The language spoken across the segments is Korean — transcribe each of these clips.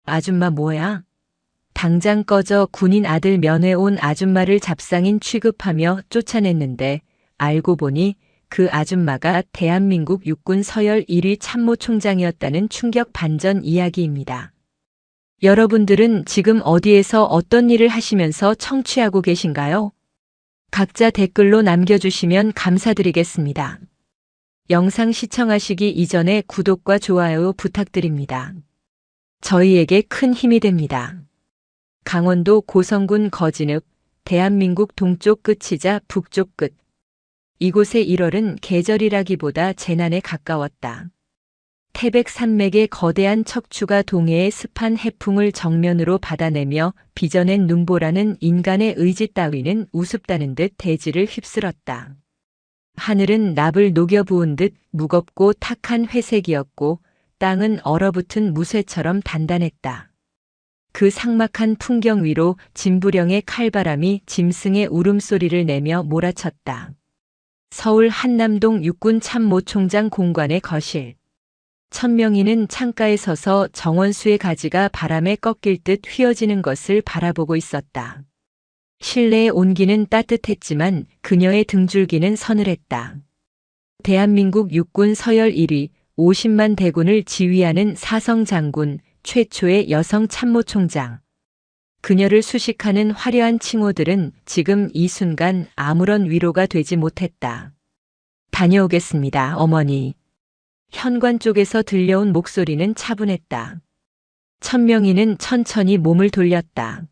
아줌마 뭐야? 당장 꺼져. 군인 아들 면회 온 아줌마를 잡상인 취급하며 쫓아냈는데 알고 보니 그 아줌마가 대한민국 육군 서열 1위 참모총장이었다는 충격 반전 이야기입니다. 여러분들은 지금 어디에서 어떤 일을 하시면서 청취하고 계신가요? 각자 댓글로 남겨주시면 감사드리겠습니다. 영상 시청하시기 이전에 구독과 좋아요 부탁드립니다. 저희에게 큰 힘이 됩니다. 강원도 고성군 거진읍, 대한민국 동쪽 끝이자 북쪽 끝. 이곳의 1월은 계절이라기보다 재난에 가까웠다. 태백산맥의 거대한 척추가 동해의 습한 해풍을 정면으로 받아내며 빚어낸 눈보라는 인간의 의지 따위는 우습다는 듯 대지를 휩쓸었다. 하늘은 납을 녹여 부은 듯 무겁고 탁한 회색이었고 땅은 얼어붙은 무쇠처럼 단단했다. 그 삭막한 풍경 위로 진부령의 칼바람이 짐승의 울음소리를 내며 몰아쳤다. 서울 한남동 육군 참모총장 공관의 거실. 천명희는 창가에 서서 정원수의 가지가 바람에 꺾일 듯 휘어지는 것을 바라보고 있었다. 실내의 온기는 따뜻했지만 그녀의 등줄기는 서늘했다. 대한민국 육군 서열 1위 50만 대군을 지휘하는 사성 장군, 최초의 여성 참모총장. 그녀를 수식하는 화려한 칭호들은 지금 이 순간 아무런 위로가 되지 못했다. 다녀오겠습니다, 어머니. 현관 쪽에서 들려온 목소리는 차분했다. 천명희는 천천히 몸을 돌렸다.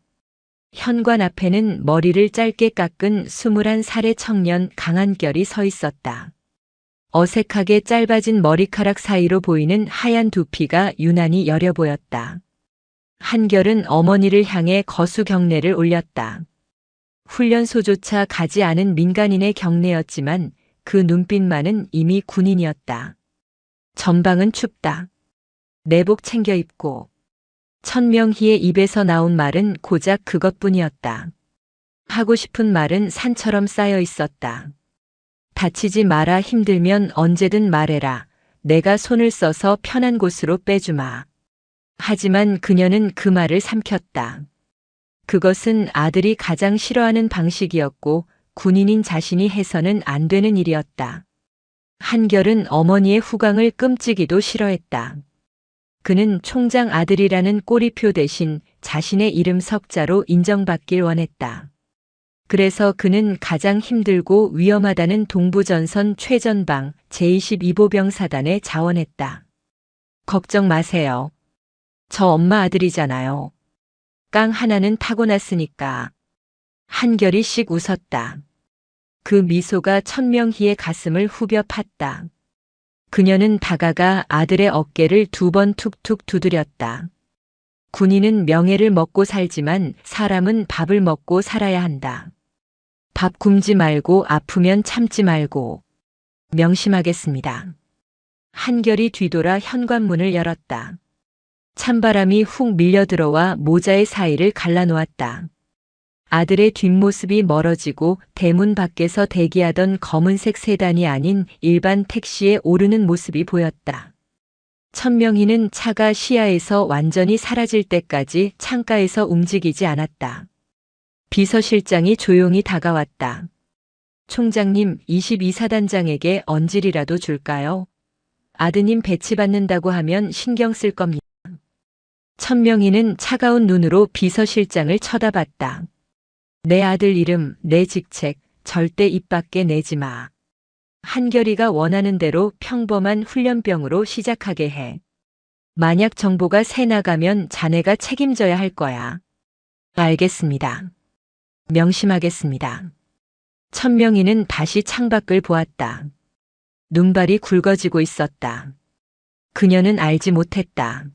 현관 앞에는 머리를 짧게 깎은 21살의 청년 강한결이 서 있었다. 어색하게 짧아진 머리카락 사이로 보이는 하얀 두피가 유난히 여려 보였다. 한결은 어머니를 향해 거수 경례를 올렸다. 훈련소조차 가지 않은 민간인의 경례였지만 그 눈빛만은 이미 군인이었다. 전방은 춥다. 내복 챙겨 입고. 천명희의 입에서 나온 말은 고작 그것뿐이었다. 하고 싶은 말은 산처럼 쌓여 있었다. 다치지 마라. 힘들면 언제든 말해라. 내가 손을 써서 편한 곳으로 빼주마. 하지만 그녀는 그 말을 삼켰다. 그것은 아들이 가장 싫어하는 방식이었고 군인인 자신이 해서는 안 되는 일이었다. 한결은 어머니의 후광을 끔찍이도 싫어했다. 그는 총장 아들이라는 꼬리표 대신 자신의 이름 석자로 인정받길 원했다. 그래서 그는 가장 힘들고 위험하다는 동부전선 최전방 제22보병사단에 자원했다. 걱정 마세요. 저 엄마 아들이잖아요. 깡 하나는 타고났으니까. 한결이 씩 웃었다. 그 미소가 천명희의 가슴을 후벼 팠다. 그녀는 다가가 아들의 어깨를 2번 툭툭 두드렸다. 군인은 명예를 먹고 살지만 사람은 밥을 먹고 살아야 한다. 밥 굶지 말고 아프면 참지 말고. 명심하겠습니다. 한결이 뒤돌아 현관문을 열었다. 찬바람이 훅 밀려들어와 모자의 사이를 갈라놓았다. 아들의 뒷모습이 멀어지고 대문 밖에서 대기하던 검은색 세단이 아닌 일반 택시에 오르는 모습이 보였다. 천명희는 차가 시야에서 완전히 사라질 때까지 창가에서 움직이지 않았다. 비서실장이 조용히 다가왔다. 총장님, 22사단장에게 언질이라도 줄까요? 아드님 배치받는다고 하면 신경 쓸 겁니다. 천명희는 차가운 눈으로 비서실장을 쳐다봤다. 내 아들 이름, 내 직책, 절대 입 밖에 내지 마. 한결이가 원하는 대로 평범한 훈련병으로 시작하게 해. 만약 정보가 새 나가면 자네가 책임져야 할 거야. 알겠습니다. 명심하겠습니다. 천명희는 다시 창밖을 보았다. 눈발이 굵어지고 있었다. 그녀는 알지 못했다.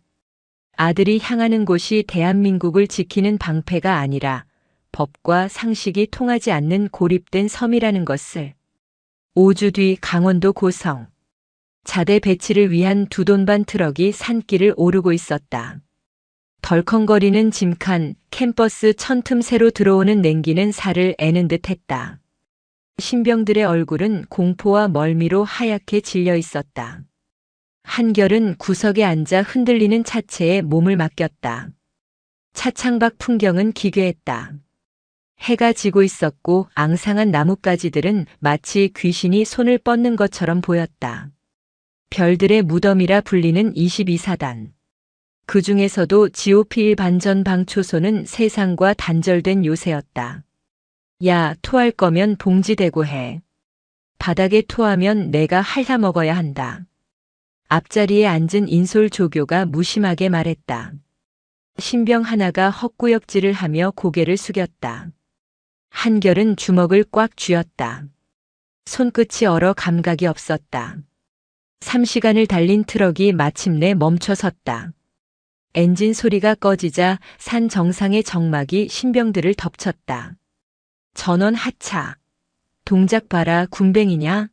아들이 향하는 곳이 대한민국을 지키는 방패가 아니라 법과 상식이 통하지 않는 고립된 섬이라는 것을. 5주 뒤 강원도 고성. 자대 배치를 위한 2톤반 트럭이 산길을 오르고 있었다. 덜컹거리는 짐칸, 캠퍼스 천틈 새로 들어오는 냉기는 살을 애는 듯 했다. 신병들의 얼굴은 공포와 멀미로 하얗게 질려 있었다. 한결은 구석에 앉아 흔들리는 차체에 몸을 맡겼다. 차창밖 풍경은 기괴했다. 해가 지고 있었고 앙상한 나뭇가지들은 마치 귀신이 손을 뻗는 것처럼 보였다. 별들의 무덤이라 불리는 22사단. 그 중에서도 지오피일 반전방 초소는 세상과 단절된 요새였다. 야, 토할 거면 봉지 대고 해. 바닥에 토하면 내가 핥아 먹어야 한다. 앞자리에 앉은 인솔 조교가 무심하게 말했다. 신병 하나가 헛구역질을 하며 고개를 숙였다. 한결은 주먹을 꽉 쥐었다. 손끝이 얼어 감각이 없었다. 3시간을 달린 트럭이 마침내 멈춰 섰다. 엔진 소리가 꺼지자 산 정상의 정막이 신병들을 덮쳤다. 전원 하차. 동작 봐라, 군뱅이냐?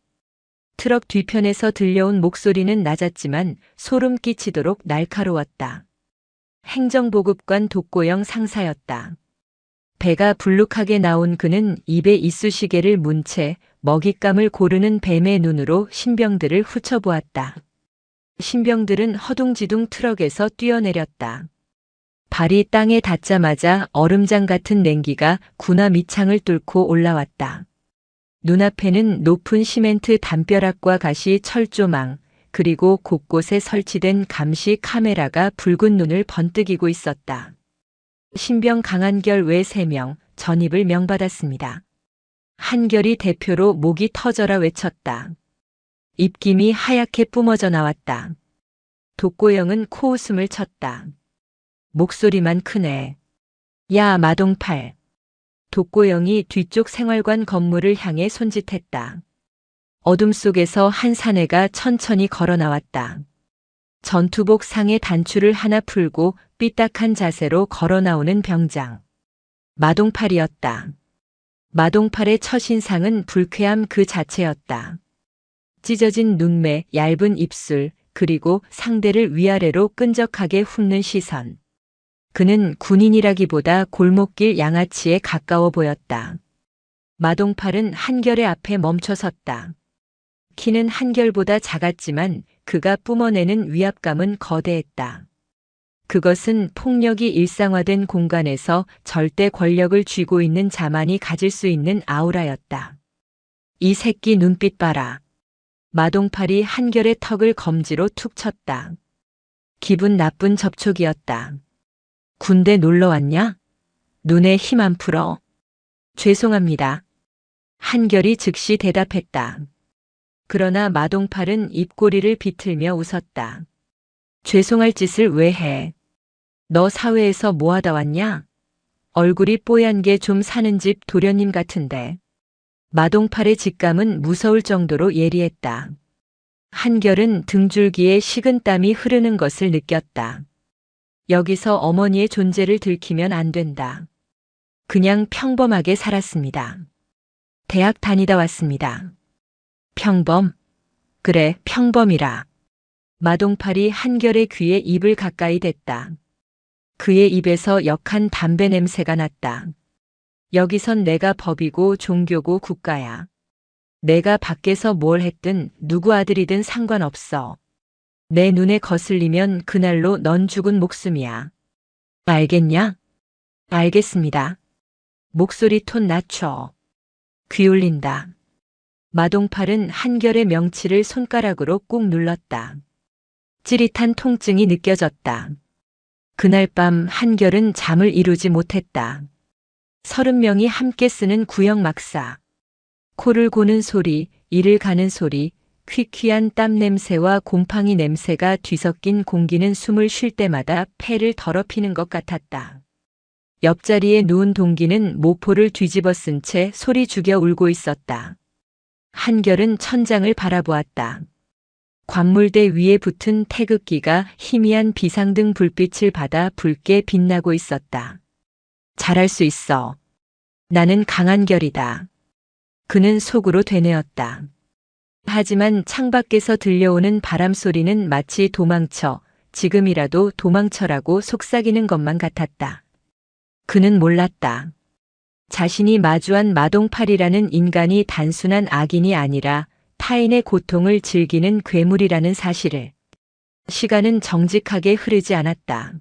트럭 뒤편에서 들려온 목소리는 낮았지만 소름 끼치도록 날카로웠다. 행정보급관 독고영 상사였다. 배가 불룩하게 나온 그는 입에 이쑤시개를 문 채 먹잇감을 고르는 뱀의 눈으로 신병들을 훑어보았다. 신병들은 허둥지둥 트럭에서 뛰어내렸다. 발이 땅에 닿자마자 얼음장 같은 냉기가 군화 밑창을 뚫고 올라왔다. 눈앞에는 높은 시멘트 담벼락과 가시 철조망, 그리고 곳곳에 설치된 감시 카메라가 붉은 눈을 번뜩이고 있었다. 신병 강한결 외 3명, 전입을 명받았습니다. 한결이 대표로 목이 터져라 외쳤다. 입김이 하얗게 뿜어져 나왔다. 독고영은 코웃음을 쳤다. 목소리만 크네. 야, 마동팔. 독고영이 뒤쪽 생활관 건물을 향해 손짓했다. 어둠 속에서 한 사내가 천천히 걸어 나왔다. 전투복 상의 단추를 하나 풀고 삐딱한 자세로 걸어 나오는 병장. 마동팔이었다. 마동팔의 첫인상은 불쾌함 그 자체였다. 찢어진 눈매, 얇은 입술, 그리고 상대를 위아래로 끈적하게 훑는 시선. 그는 군인이라기보다 골목길 양아치에 가까워 보였다. 마동팔은 한결의 앞에 멈춰 섰다. 키는 한결보다 작았지만 그가 뿜어내는 위압감은 거대했다. 그것은 폭력이 일상화된 공간에서 절대 권력을 쥐고 있는 자만이 가질 수 있는 아우라였다. 이 새끼 눈빛 봐라. 마동팔이 한결의 턱을 검지로 툭 쳤다. 기분 나쁜 접촉이었다. 군대 놀러 왔냐? 눈에 힘 안 풀어. 죄송합니다. 한결이 즉시 대답했다. 그러나 마동팔은 입꼬리를 비틀며 웃었다. 죄송할 짓을 왜 해? 너 사회에서 뭐 하다 왔냐? 얼굴이 뽀얀 게 좀 사는 집 도련님 같은데. 마동팔의 직감은 무서울 정도로 예리했다. 한결은 등줄기에 식은땀이 흐르는 것을 느꼈다. 여기서 어머니의 존재를 들키면 안 된다. 그냥 평범하게 살았습니다. 대학 다니다 왔습니다. 평범? 그래, 평범이라. 마동팔이 한결의 귀에 입을 가까이 댔다. 그의 입에서 역한 담배 냄새가 났다. 여기선 내가 법이고 종교고 국가야. 내가 밖에서 뭘 했든 누구 아들이든 상관없어. 내 눈에 거슬리면 그날로 넌 죽은 목숨이야. 알겠냐? 알겠습니다. 목소리 톤 낮춰. 귀 울린다. 마동팔은 한결의 명치를 손가락으로 꾹 눌렀다. 찌릿한 통증이 느껴졌다. 그날 밤 한결은 잠을 이루지 못했다. 30명이 함께 쓰는 구역 막사. 코를 고는 소리, 이를 가는 소리, 퀴퀴한 땀 냄새와 곰팡이 냄새가 뒤섞인 공기는 숨을 쉴 때마다 폐를 더럽히는 것 같았다. 옆자리에 누운 동기는 모포를 뒤집어 쓴 채 소리 죽여 울고 있었다. 한결은 천장을 바라보았다. 관물대 위에 붙은 태극기가 희미한 비상등 불빛을 받아 붉게 빛나고 있었다. 잘할 수 있어. 나는 강한결이다. 그는 속으로 되뇌었다. 하지만 창밖에서 들려오는 바람 소리는 마치 도망쳐, 지금이라도 도망쳐라고 속삭이는 것만 같았다. 그는 몰랐다. 자신이 마주한 마동팔이라는 인간이 단순한 악인이 아니라 타인의 고통을 즐기는 괴물이라는 사실을. 시간은 정직하게 흐르지 않았다.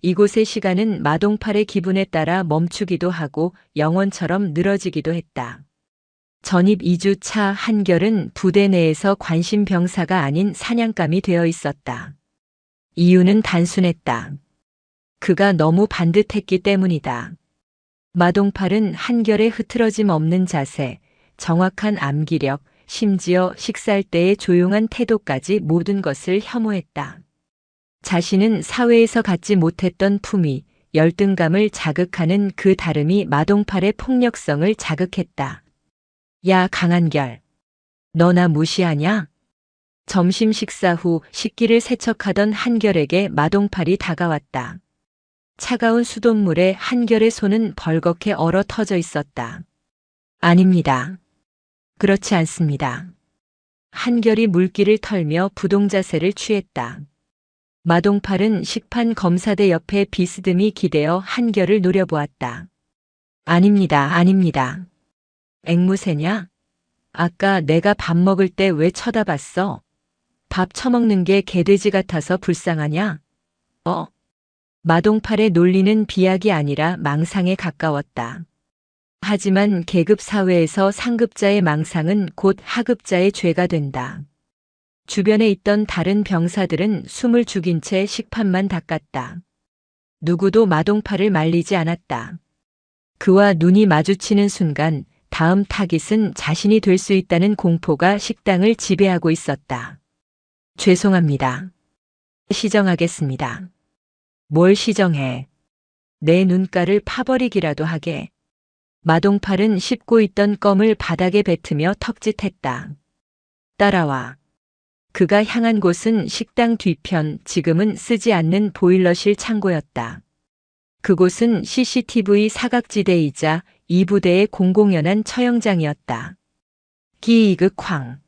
이곳의 시간은 마동팔의 기분에 따라 멈추기도 하고 영원처럼 늘어지기도 했다. 전입 2주 차 한결은 부대 내에서 관심병사가 아닌 사냥감이 되어 있었다. 이유는 단순했다. 그가 너무 반듯했기 때문이다. 마동팔은 한결의 흐트러짐 없는 자세, 정확한 암기력, 심지어 식사할 때의 조용한 태도까지 모든 것을 혐오했다. 자신은 사회에서 갖지 못했던 품위, 열등감을 자극하는 그 다름이 마동팔의 폭력성을 자극했다. 야, 강한결. 너 나 무시하냐? 점심 식사 후 식기를 세척하던 한결에게 마동팔이 다가왔다. 차가운 수돗물에 한결의 손은 벌겋게 얼어 터져 있었다. 아닙니다. 그렇지 않습니다. 한결이 물기를 털며 부동자세를 취했다. 마동팔은 식판 검사대 옆에 비스듬히 기대어 한결을 노려보았다. 아닙니다, 아닙니다. 앵무새냐? 아까 내가 밥 먹을 때 왜 쳐다봤어? 밥 처먹는 게 개돼지 같아서 불쌍하냐? 마동팔의 논리는 비약이 아니라 망상에 가까웠다. 하지만 계급 사회에서 상급자의 망상은 곧 하급자의 죄가 된다. 주변에 있던 다른 병사들은 숨을 죽인 채 식판만 닦았다. 누구도 마동팔을 말리지 않았다. 그와 눈이 마주치는 순간 다음 타깃은 자신이 될 수 있다는 공포가 식당을 지배하고 있었다. 죄송합니다. 시정하겠습니다. 뭘 시정해? 내 눈가를 파버리기라도 하게. 마동팔은 씹고 있던 껌을 바닥에 뱉으며 턱짓했다. 따라와. 그가 향한 곳은 식당 뒤편, 지금은 쓰지 않는 보일러실 창고였다. 그곳은 CCTV 사각지대이자 이 부대의 공공연한 처형장이었다. 기이그 쾅.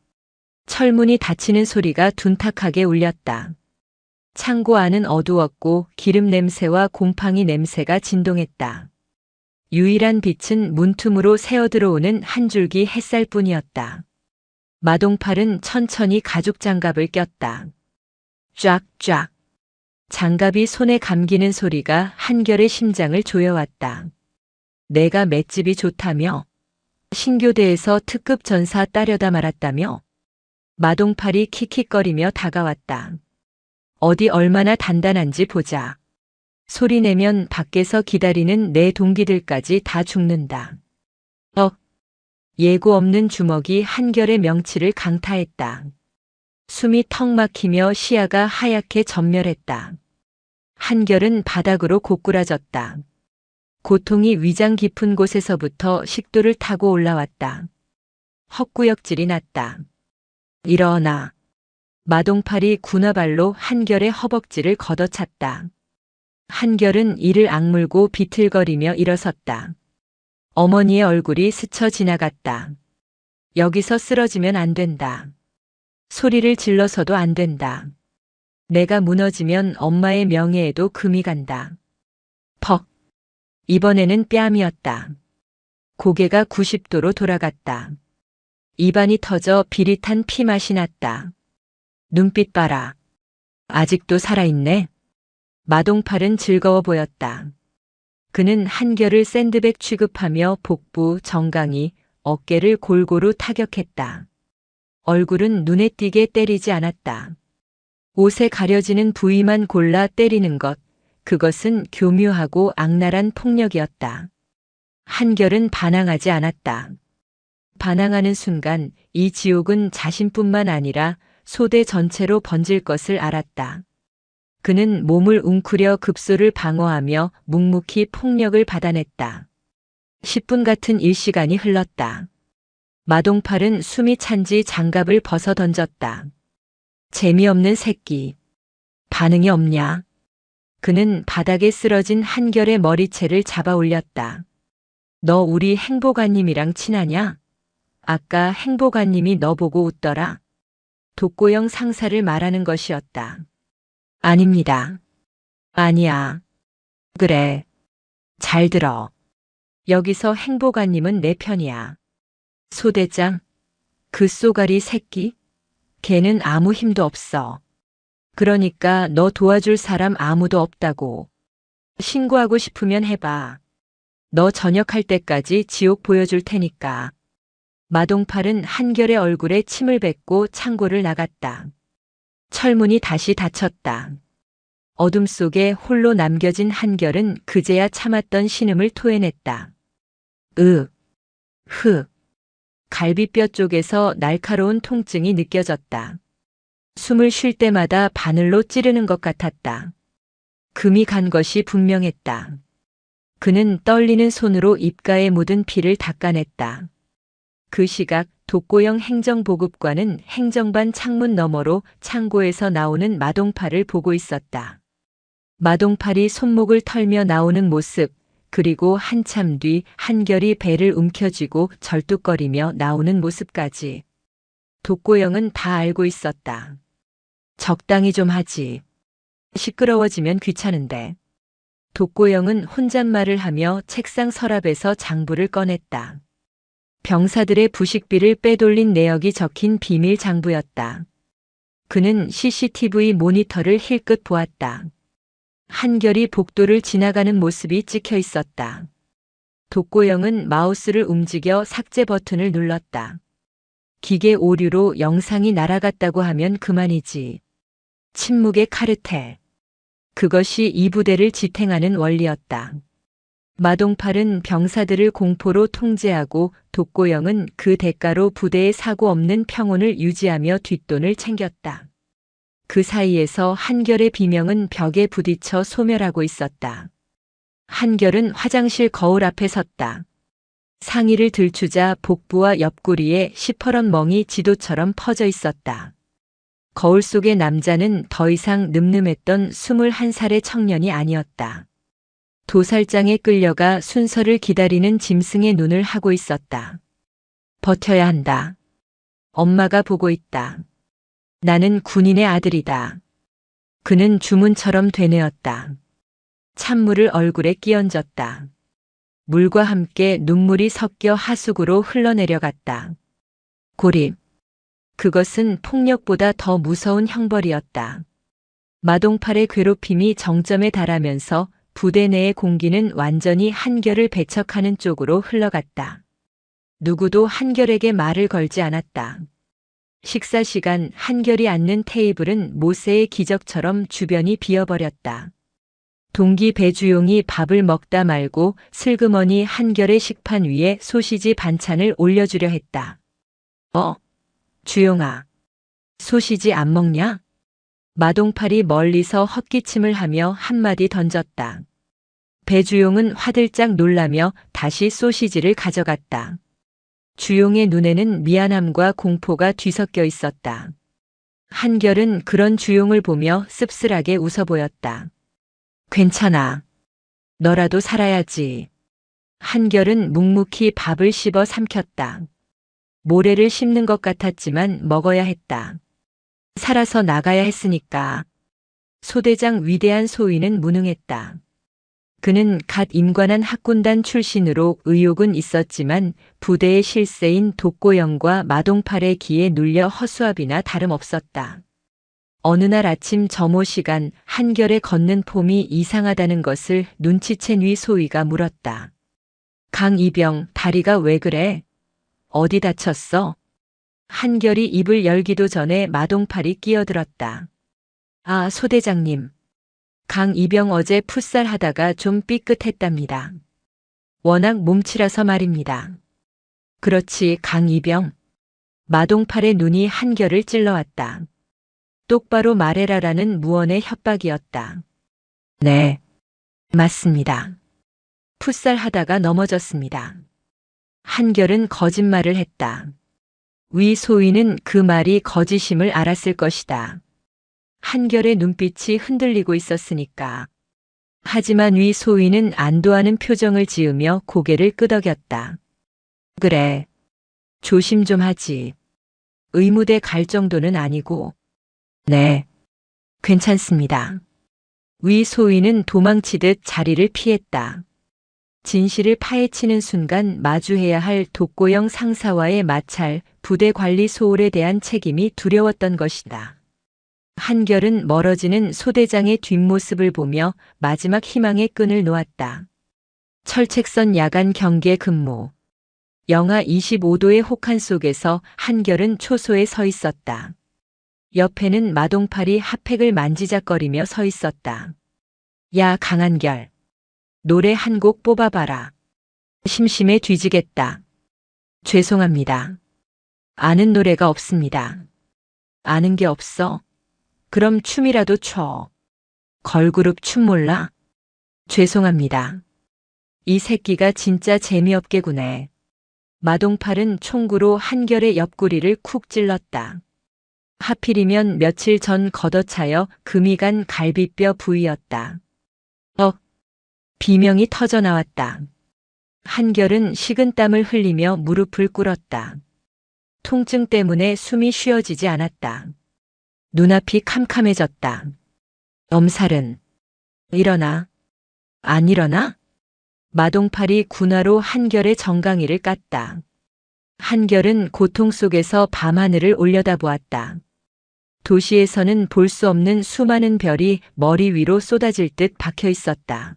철문이 닫히는 소리가 둔탁하게 울렸다. 창고 안은 어두웠고 기름 냄새와 곰팡이 냄새가 진동했다. 유일한 빛은 문틈으로 새어들어오는 한 줄기 햇살뿐이었다. 마동팔은 천천히 가죽 장갑을 꼈다. 쫙쫙. 장갑이 손에 감기는 소리가 한결의 심장을 조여왔다. 내가 맷집이 좋다며? 신교대에서 특급 전사 따려다 말았다며? 마동팔이 킥킥거리며 다가왔다. 어디 얼마나 단단한지 보자. 소리내면 밖에서 기다리는 내 동기들까지 다 죽는다. 예고 없는 주먹이 한결의 명치를 강타했다. 숨이 턱 막히며 시야가 하얗게 전멸했다. 한결은 바닥으로 고꾸라졌다. 고통이 위장 깊은 곳에서부터 식도를 타고 올라왔다. 헛구역질이 났다. 일어나. 마동팔이 군화발로 한결의 허벅지를 걷어찼다. 한결은 이를 악물고 비틀거리며 일어섰다. 어머니의 얼굴이 스쳐 지나갔다. 여기서 쓰러지면 안 된다. 소리를 질러서도 안 된다. 내가 무너지면 엄마의 명예에도 금이 간다. 퍽. 이번에는 뺨이었다. 고개가 90도로 돌아갔다. 입안이 터져 비릿한 피맛이 났다. 눈빛 봐라. 아직도 살아있네. 마동팔은 즐거워 보였다. 그는 한결을 샌드백 취급하며 복부, 정강이, 어깨를 골고루 타격했다. 얼굴은 눈에 띄게 때리지 않았다. 옷에 가려지는 부위만 골라 때리는 것, 그것은 교묘하고 악랄한 폭력이었다. 한결은 반항하지 않았다. 반항하는 순간 이 지옥은 자신뿐만 아니라 소대 전체로 번질 것을 알았다. 그는 몸을 웅크려 급소를 방어하며 묵묵히 폭력을 받아냈다. 10분 같은 일시간이 흘렀다. 마동팔은 숨이 찬지 장갑을 벗어 던졌다. 재미없는 새끼. 반응이 없냐? 그는 바닥에 쓰러진 한결의 머리채를 잡아 올렸다. 너 우리 행보관님이랑 친하냐? 아까 행보관님이 너 보고 웃더라. 독고형 상사를 말하는 것이었다. 아닙니다. 아니야. 그래. 잘 들어. 여기서 행보관님은 내 편이야. 소대장, 그 쏘가리 새끼? 걔는 아무 힘도 없어. 그러니까 너 도와줄 사람 아무도 없다고. 신고하고 싶으면 해봐. 너 전역할 때까지 지옥 보여줄 테니까. 마동팔은 한결의 얼굴에 침을 뱉고 창고를 나갔다. 철문이 다시 닫혔다. 어둠 속에 홀로 남겨진 한결은 그제야 참았던 신음을 토해냈다. 흐. 갈비뼈 쪽에서 날카로운 통증이 느껴졌다. 숨을 쉴 때마다 바늘로 찌르는 것 같았다. 금이 간 것이 분명했다. 그는 떨리는 손으로 입가에 묻은 피를 닦아냈다. 그 시각 독고영 행정보급관은 행정반 창문 너머로 창고에서 나오는 마동팔을 보고 있었다. 마동팔이 손목을 털며 나오는 모습, 그리고 한참 뒤 한결이 배를 움켜쥐고 절뚝거리며 나오는 모습까지. 독고영은 다 알고 있었다. 적당히 좀 하지. 시끄러워지면 귀찮은데. 독고영은 혼잣말을 하며 책상 서랍에서 장부를 꺼냈다. 병사들의 부식비를 빼돌린 내역이 적힌 비밀 장부였다. 그는 CCTV 모니터를 힐끗 보았다. 한결이 복도를 지나가는 모습이 찍혀 있었다. 독고영은 마우스를 움직여 삭제 버튼을 눌렀다. 기계 오류로 영상이 날아갔다고 하면 그만이지. 침묵의 카르텔. 그것이 이 부대를 지탱하는 원리였다. 마동팔은 병사들을 공포로 통제하고 독고영은 그 대가로 부대의 사고 없는 평온을 유지하며 뒷돈을 챙겼다. 그 사이에서 한결의 비명은 벽에 부딪혀 소멸하고 있었다. 한결은 화장실 거울 앞에 섰다. 상의를 들추자 복부와 옆구리에 시퍼런 멍이 지도처럼 퍼져 있었다. 거울 속의 남자는 더 이상 늠름했던 21살의 청년이 아니었다. 도살장에 끌려가 순서를 기다리는 짐승의 눈을 하고 있었다. 버텨야 한다. 엄마가 보고 있다. 나는 군인의 아들이다. 그는 주문처럼 되뇌었다. 찬물을 얼굴에 끼얹었다. 물과 함께 눈물이 섞여 하수구로 흘러내려갔다. 고립. 그것은 폭력보다 더 무서운 형벌이었다. 마동팔의 괴롭힘이 정점에 달하면서 부대 내의 공기는 완전히 한결을 배척하는 쪽으로 흘러갔다. 누구도 한결에게 말을 걸지 않았다. 식사 시간 한결이 앉는 테이블은 모세의 기적처럼 주변이 비어버렸다. 동기 배주용이 밥을 먹다 말고 슬그머니 한결의 식판 위에 소시지 반찬을 올려주려 했다. 주용아, 소시지 안 먹냐? 마동팔이 멀리서 헛기침을 하며 한마디 던졌다. 배주용은 화들짝 놀라며 다시 소시지를 가져갔다. 주용의 눈에는 미안함과 공포가 뒤섞여 있었다. 한결은 그런 주용을 보며 씁쓸하게 웃어 보였다. 괜찮아. 너라도 살아야지. 한결은 묵묵히 밥을 씹어 삼켰다. 모래를 씹는 것 같았지만 먹어야 했다. 살아서 나가야 했으니까. 소대장 위대한 소위는 무능했다. 그는 갓 임관한 학군단 출신으로 의욕은 있었지만 부대의 실세인 독고영과 마동팔의 기에 눌려 허수아비나 다름없었다. 어느 날 아침 점호 시간 한결에 걷는 폼이 이상하다는 것을 눈치챈 위 소위가 물었다. 강이병, 다리가 왜 그래? 어디 다쳤어? 한결이 입을 열기도 전에 마동팔이 끼어들었다. 아, 소대장님. 강이병 어제 풋살 하다가 좀 삐끗했답니다. 워낙 몸치라서 말입니다. 그렇지, 강이병. 마동팔의 눈이 한결을 찔러왔다. 똑바로 말해라라는 무언의 협박이었다. 네, 맞습니다. 풋살 하다가 넘어졌습니다. 한결은 거짓말을 했다. 위 소위는 그 말이 거짓임을 알았을 것이다. 한결의 눈빛이 흔들리고 있었으니까. 하지만 위 소위는 안도하는 표정을 지으며 고개를 끄덕였다. 그래, 조심 좀 하지. 의무대 갈 정도는 아니고. 네, 괜찮습니다. 위 소위는 도망치듯 자리를 피했다. 진실을 파헤치는 순간 마주해야 할 독고영 상사와의 마찰, 부대 관리 소홀에 대한 책임이 두려웠던 것이다. 한결은 멀어지는 소대장의 뒷모습을 보며 마지막 희망의 끈을 놓았다. 철책선 야간 경계 근무. 영하 25도의 혹한 속에서 한결은 초소에 서 있었다. 옆에는 마동팔이 핫팩을 만지작거리며 서 있었다. 야, 강한결. 노래 한 곡 뽑아봐라. 심심해 뒤지겠다. 죄송합니다. 아는 노래가 없습니다. 아는 게 없어? 그럼 춤이라도 춰. 걸그룹 춤 몰라? 죄송합니다. 이 새끼가 진짜 재미없게 구네. 마동팔은 총구로 한결의 옆구리를 쿡 찔렀다. 하필이면 며칠 전 걷어차여 금이 간 갈비뼈 부위였다. 비명이 터져 나왔다. 한결은 식은땀을 흘리며 무릎을 꿇었다. 통증 때문에 숨이 쉬어지지 않았다. 눈앞이 캄캄해졌다. 엄살은 일어나. 안 일어나? 마동팔이 군화로 한결의 정강이를 깠다. 한결은 고통 속에서 밤하늘을 올려다보았다. 도시에서는 볼 수 없는 수많은 별이 머리 위로 쏟아질 듯 박혀 있었다.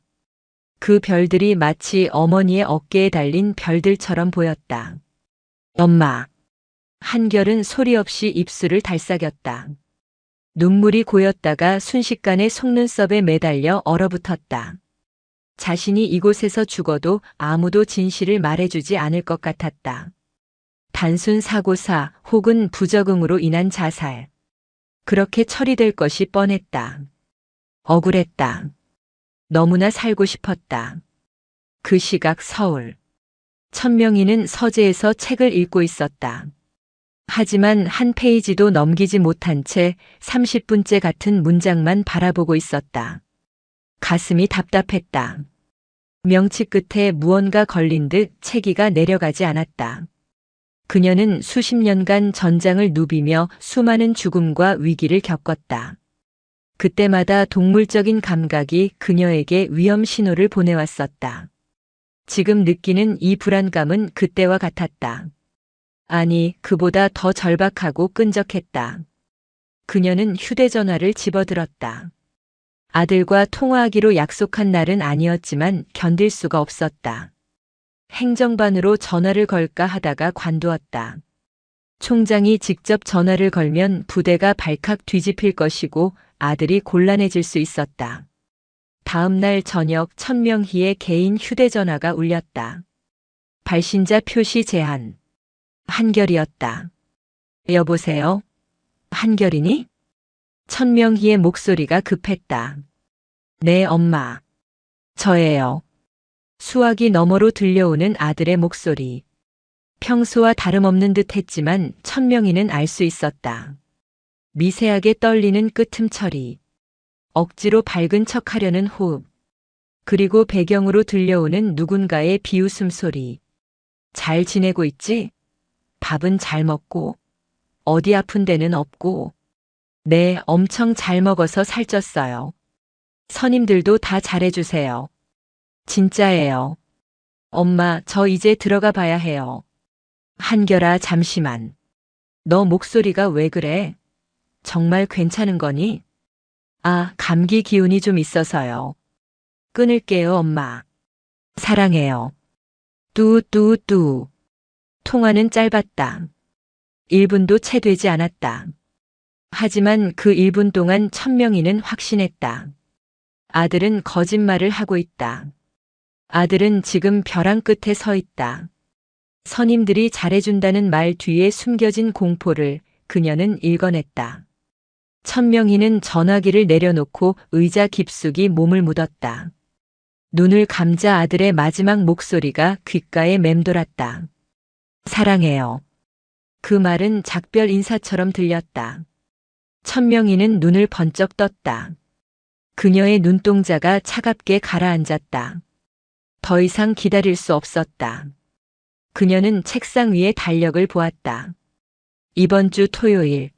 그 별들이 마치 어머니의 어깨에 달린 별들처럼 보였다. 엄마. 한결은 소리 없이 입술을 달싹였다. 눈물이 고였다가 순식간에 속눈썹에 매달려 얼어붙었다. 자신이 이곳에서 죽어도 아무도 진실을 말해주지 않을 것 같았다. 단순 사고사 혹은 부적응으로 인한 자살. 그렇게 처리될 것이 뻔했다. 억울했다. 너무나 살고 싶었다. 그 시각 서울. 천명희는 서재에서 책을 읽고 있었다. 하지만 한 페이지도 넘기지 못한 채 30분째 같은 문장만 바라보고 있었다. 가슴이 답답했다. 명치 끝에 무언가 걸린 듯 체기가 내려가지 않았다. 그녀는 수십 년간 전장을 누비며 수많은 죽음과 위기를 겪었다. 그때마다 동물적인 감각이 그녀에게 위험 신호를 보내왔었다. 지금 느끼는 이 불안감은 그때와 같았다. 아니, 그보다 더 절박하고 끈적했다. 그녀는 휴대전화를 집어들었다. 아들과 통화하기로 약속한 날은 아니었지만 견딜 수가 없었다. 행정반으로 전화를 걸까 하다가 관두었다. 총장이 직접 전화를 걸면 부대가 발칵 뒤집힐 것이고 아들이 곤란해질 수 있었다. 다음 날 저녁 천명희의 개인 휴대전화가 울렸다. 발신자 표시 제한. 한결이었다. 여보세요? 한결이니? 천명희의 목소리가 급했다. 네, 엄마. 저예요. 수화기 너머로 들려오는 아들의 목소리. 평소와 다름없는 듯 했지만 천명희는 알 수 있었다. 미세하게 떨리는 끄틈처리. 억지로 밝은 척하려는 호흡. 그리고 배경으로 들려오는 누군가의 비웃음 소리. 잘 지내고 있지? 밥은 잘 먹고? 어디 아픈 데는 없고? 네, 엄청 잘 먹어서 살쪘어요. 선임들도 다 잘해주세요. 진짜예요. 엄마, 저 이제 들어가 봐야 해요. 한결아, 잠시만. 너 목소리가 왜 그래? 정말 괜찮은 거니? 아, 감기 기운이 좀 있어서요. 끊을게요, 엄마. 사랑해요. 뚜뚜뚜. 통화는 짧았다. 1분도 채 되지 않았다. 하지만 그 1분 동안 천명희는 확신했다. 아들은 거짓말을 하고 있다. 아들은 지금 벼랑 끝에 서 있다. 선임들이 잘해준다는 말 뒤에 숨겨진 공포를 그녀는 읽어냈다. 천명희는 전화기를 내려놓고 의자 깊숙이 몸을 묻었다. 눈을 감자 아들의 마지막 목소리가 귓가에 맴돌았다. 사랑해요. 그 말은 작별 인사처럼 들렸다. 천명희는 눈을 번쩍 떴다. 그녀의 눈동자가 차갑게 가라앉았다. 더 이상 기다릴 수 없었다. 그녀는 책상 위에 달력을 보았다. 이번 주 토요일.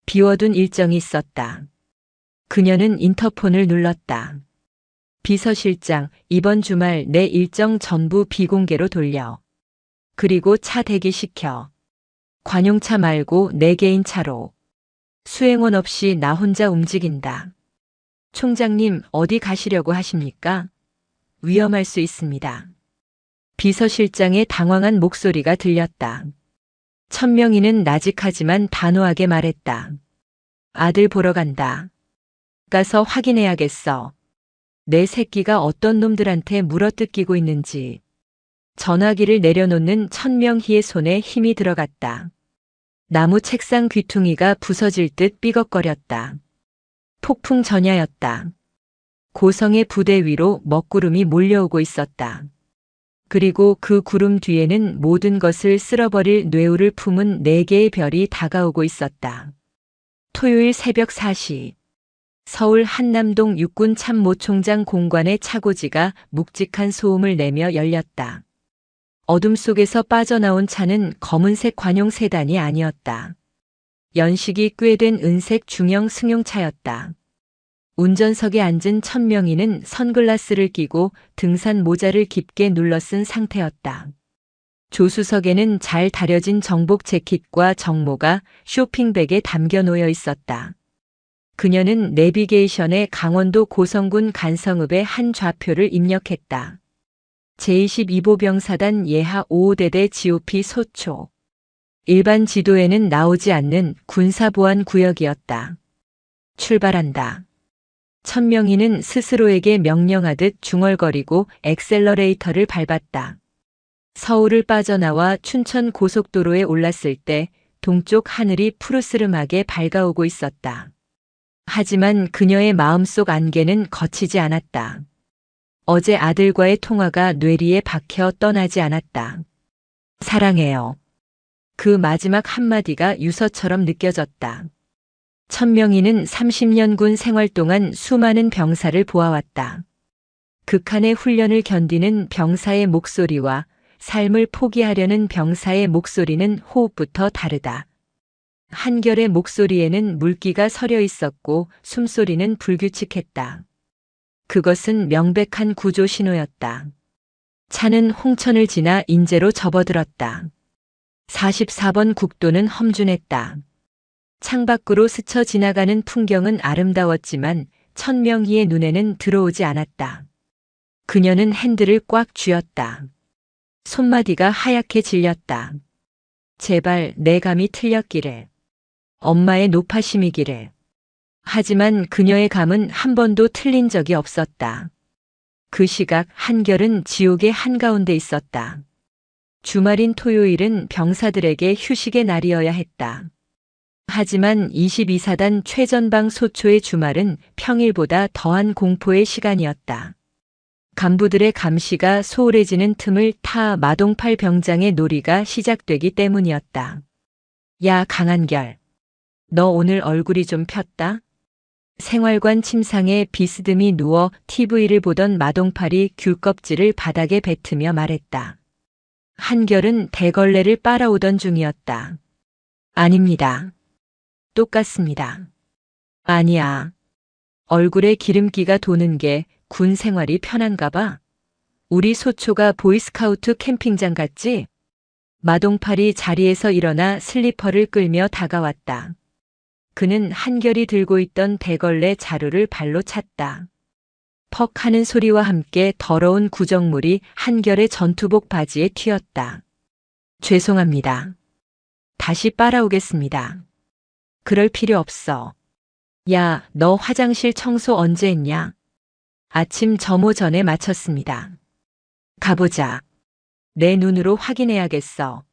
비워둔 일정이 있었다. 그녀는 인터폰을 눌렀다. 비서실장, 이번 주말 내 일정 전부 비공개로 돌려. 그리고 차 대기시켜. 관용차 말고 내 개인 차로. 수행원 없이 나 혼자 움직인다. 총장님, 어디 가시려고 하십니까? 위험할 수 있습니다. 비서실장의 당황한 목소리가 들렸다. 천명희는 나직하지만 단호하게 말했다. 아들 보러 간다. 가서 확인해야겠어. 내 새끼가 어떤 놈들한테 물어뜯기고 있는지. 전화기를 내려놓는 천명희의 손에 힘이 들어갔다. 나무 책상 귀퉁이가 부서질 듯 삐걱거렸다. 폭풍 전야였다. 고성의 부대 위로 먹구름이 몰려오고 있었다. 그리고 그 구름 뒤에는 모든 것을 쓸어버릴 뇌우를 품은 4개의 별이 다가오고 있었다. 토요일 새벽 4시. 서울 한남동 육군 참모총장 공관의 차고지가 묵직한 소음을 내며 열렸다. 어둠 속에서 빠져나온 차는 검은색 관용 세단이 아니었다. 연식이 꽤 된 은색 중형 승용차였다. 운전석에 앉은 천명희는 선글라스를 끼고 등산 모자를 깊게 눌러쓴 상태였다. 조수석에는 잘 다려진 정복 재킷과 정모가 쇼핑백에 담겨 놓여 있었다. 그녀는 내비게이션에 강원도 고성군 간성읍의 한 좌표를 입력했다. 제22보병사단 예하 5호대대 GOP 소초. 일반 지도에는 나오지 않는 군사보안 구역이었다. 출발한다. 천명희는 스스로에게 명령하듯 중얼거리고 엑셀러레이터를 밟았다. 서울을 빠져나와 춘천 고속도로에 올랐을 때 동쪽 하늘이 푸르스름하게 밝아오고 있었다. 하지만 그녀의 마음속 안개는 거치지 않았다. 어제 아들과의 통화가 뇌리에 박혀 떠나지 않았다. 사랑해요. 그 마지막 한마디가 유서처럼 느껴졌다. 천명희는 30년 군 생활 동안 수많은 병사를 보아왔다. 극한의 훈련을 견디는 병사의 목소리와 삶을 포기하려는 병사의 목소리는 호흡부터 다르다. 한결의 목소리에는 물기가 서려 있었고 숨소리는 불규칙했다. 그것은 명백한 구조 신호였다. 차는 홍천을 지나 인제로 접어들었다. 44번 국도는 험준했다. 창밖으로 스쳐 지나가는 풍경은 아름다웠지만 천명희의 눈에는 들어오지 않았다. 그녀는 핸들을 꽉 쥐었다. 손마디가 하얗게 질렸다. 제발 내 감이 틀렸기를. 엄마의 노파심이기를. 하지만 그녀의 감은 한 번도 틀린 적이 없었다. 그 시각 한결은 지옥의 한가운데 있었다. 주말인 토요일은 병사들에게 휴식의 날이어야 했다. 하지만 22사단 최전방 소초의 주말은 평일보다 더한 공포의 시간이었다. 간부들의 감시가 소홀해지는 틈을 타 마동팔 병장의 놀이가 시작되기 때문이었다. 야, 강한결. 너 오늘 얼굴이 좀 폈다? 생활관 침상에 비스듬히 누워 TV를 보던 마동팔이 귤껍질을 바닥에 뱉으며 말했다. 한결은 대걸레를 빨아오던 중이었다. 아닙니다. 똑같습니다. 아니야. 얼굴에 기름기가 도는 게 군 생활이 편한가 봐. 우리 소초가 보이스카우트 캠핑장 같지? 마동팔이 자리에서 일어나 슬리퍼를 끌며 다가왔다. 그는 한결이 들고 있던 대걸레 자루를 발로 찼다. 퍽 하는 소리와 함께 더러운 구정물이 한결의 전투복 바지에 튀었다. 죄송합니다. 다시 빨아오겠습니다. 그럴 필요 없어. 야, 너 화장실 청소 언제 했냐? 아침 점호 전에 마쳤습니다. 가보자. 내 눈으로 확인해야겠어.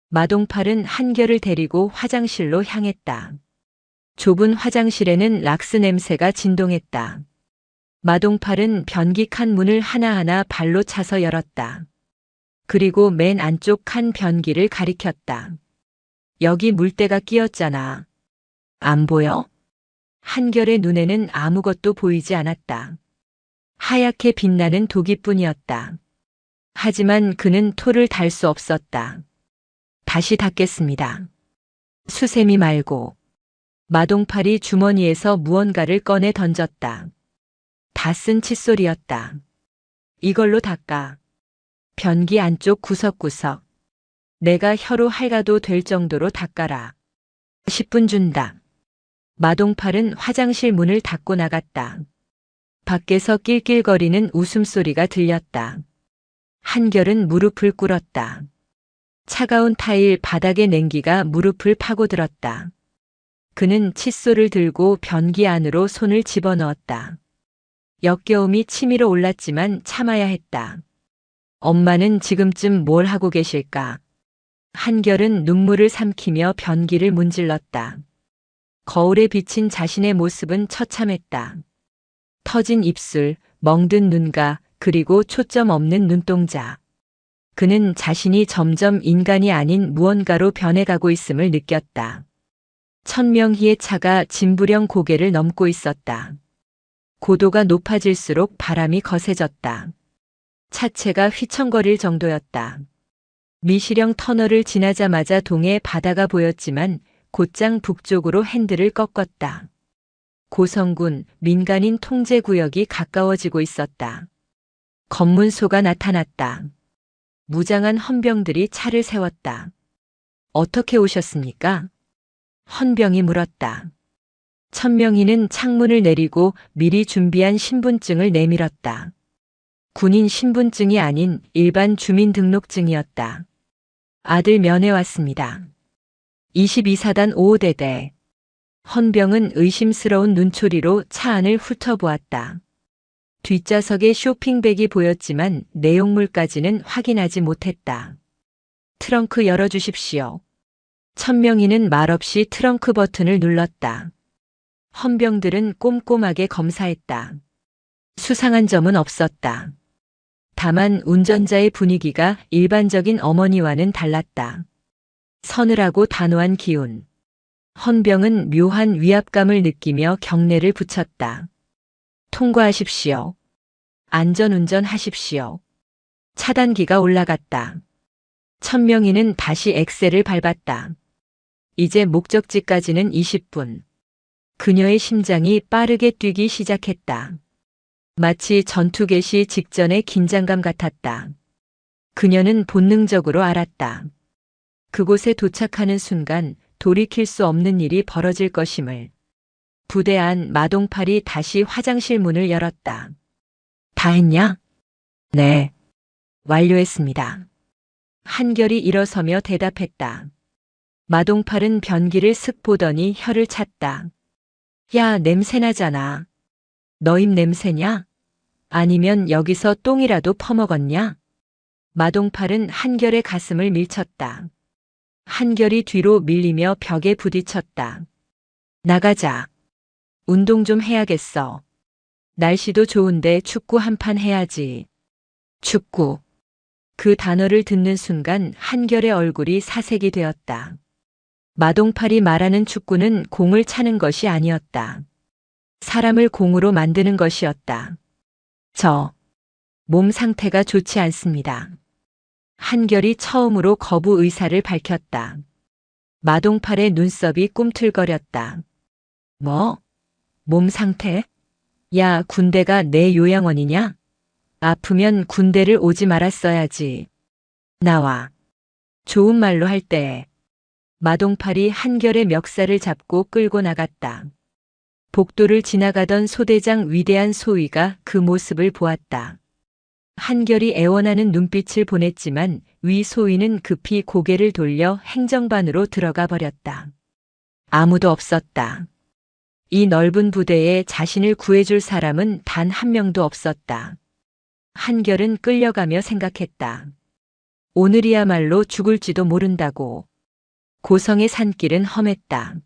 마동팔은 한결을 데리고 화장실로 향했다. 좁은 화장실에는 락스 냄새가 진동했다. 마동팔은 변기칸 문을 하나하나 발로 차서 열었다. 그리고 맨 안쪽 칸 변기를 가리켰다. 여기 물때가 끼었잖아. 안 보여? 한결의 눈에는 아무것도 보이지 않았다. 하얗게 빛나는 도기뿐이었다. 하지만 그는 토를 달 수 없었다. 다시 닦겠습니다. 수세미 말고. 마동팔이 주머니에서 무언가를 꺼내 던졌다. 다 쓴 칫솔이었다. 이걸로 닦아. 변기 안쪽 구석구석. 내가 혀로 핥아도 될 정도로 닦아라. 10분 준다. 마동팔은 화장실 문을 닫고 나갔다. 밖에서 낄낄거리는 웃음소리가 들렸다. 한결은 무릎을 꿇었다. 차가운 타일 바닥의 냉기가 무릎을 파고들었다. 그는 칫솔을 들고 변기 안으로 손을 집어넣었다. 역겨움이 치밀어 올랐지만 참아야 했다. 엄마는 지금쯤 뭘 하고 계실까? 한결은 눈물을 삼키며 변기를 문질렀다. 거울에 비친 자신의 모습은 처참했다. 터진 입술, 멍든 눈가, 그리고 초점 없는 눈동자. 그는 자신이 점점 인간이 아닌 무언가로 변해가고 있음을 느꼈다. 천명희의 차가 진부령 고개를 넘고 있었다. 고도가 높아질수록 바람이 거세졌다. 차체가 휘청거릴 정도였다. 미시령 터널을 지나자마자 동해 바다가 보였지만 곧장 북쪽으로 핸들을 꺾었다. 고성군 민간인 통제구역이 가까워지고 있었다. 검문소가 나타났다. 무장한 헌병들이 차를 세웠다. 어떻게 오셨습니까? 헌병이 물었다. 천명희는 창문을 내리고 미리 준비한 신분증을 내밀었다. 군인 신분증이 아닌 일반 주민등록증이었다. 아들 면회 왔습니다. 22사단 5호대대. 헌병은 의심스러운 눈초리로 차 안을 훑어보았다. 뒷좌석에 쇼핑백이 보였지만 내용물까지는 확인하지 못했다. 트렁크 열어주십시오. 천명희는 말없이 트렁크 버튼을 눌렀다. 헌병들은 꼼꼼하게 검사했다. 수상한 점은 없었다. 다만 운전자의 분위기가 일반적인 어머니와는 달랐다. 서늘하고 단호한 기운. 헌병은 묘한 위압감을 느끼며 경례를 붙였다. 통과하십시오. 안전운전 하십시오. 차단기가 올라갔다. 천명희는 다시 엑셀을 밟았다. 이제 목적지까지는 20분. 그녀의 심장이 빠르게 뛰기 시작했다. 마치 전투 개시 직전의 긴장감 같았다. 그녀는 본능적으로 알았다. 그곳에 도착하는 순간 돌이킬 수 없는 일이 벌어질 것임을. 부대 안 마동팔이 다시 화장실 문을 열었다. 다 했냐? 네. 완료했습니다. 한결이 일어서며 대답했다. 마동팔은 변기를 슥 보더니 혀를 찼다. 야, 냄새나잖아. 너 입 냄새냐? 아니면 여기서 똥이라도 퍼먹었냐? 마동팔은 한결의 가슴을 밀쳤다. 한결이 뒤로 밀리며 벽에 부딪혔다. 나가자. 운동 좀 해야겠어. 날씨도 좋은데 축구 한 판 해야지. 축구. 그 단어를 듣는 순간 한결의 얼굴이 사색이 되었다. 마동팔이 말하는 축구는 공을 차는 것이 아니었다. 사람을 공으로 만드는 것이었다. 몸 상태가 좋지 않습니다. 한결이 처음으로 거부 의사를 밝혔다. 마동팔의 눈썹이 꿈틀거렸다. 뭐? 몸 상태? 야, 군대가 내 요양원이냐? 아프면 군대를 오지 말았어야지. 나와. 좋은 말로 할 때. 마동팔이 한결의 멱살을 잡고 끌고 나갔다. 복도를 지나가던 소대장 위대한 소위가 그 모습을 보았다. 한결이 애원하는 눈빛을 보냈지만 위 소위는 급히 고개를 돌려 행정반으로 들어가 버렸다. 아무도 없었다. 이 넓은 부대에 자신을 구해줄 사람은 단 한 명도 없었다. 한결은 끌려가며 생각했다. 오늘이야말로 죽을지도 모른다고. 고성의 산길은 험했다.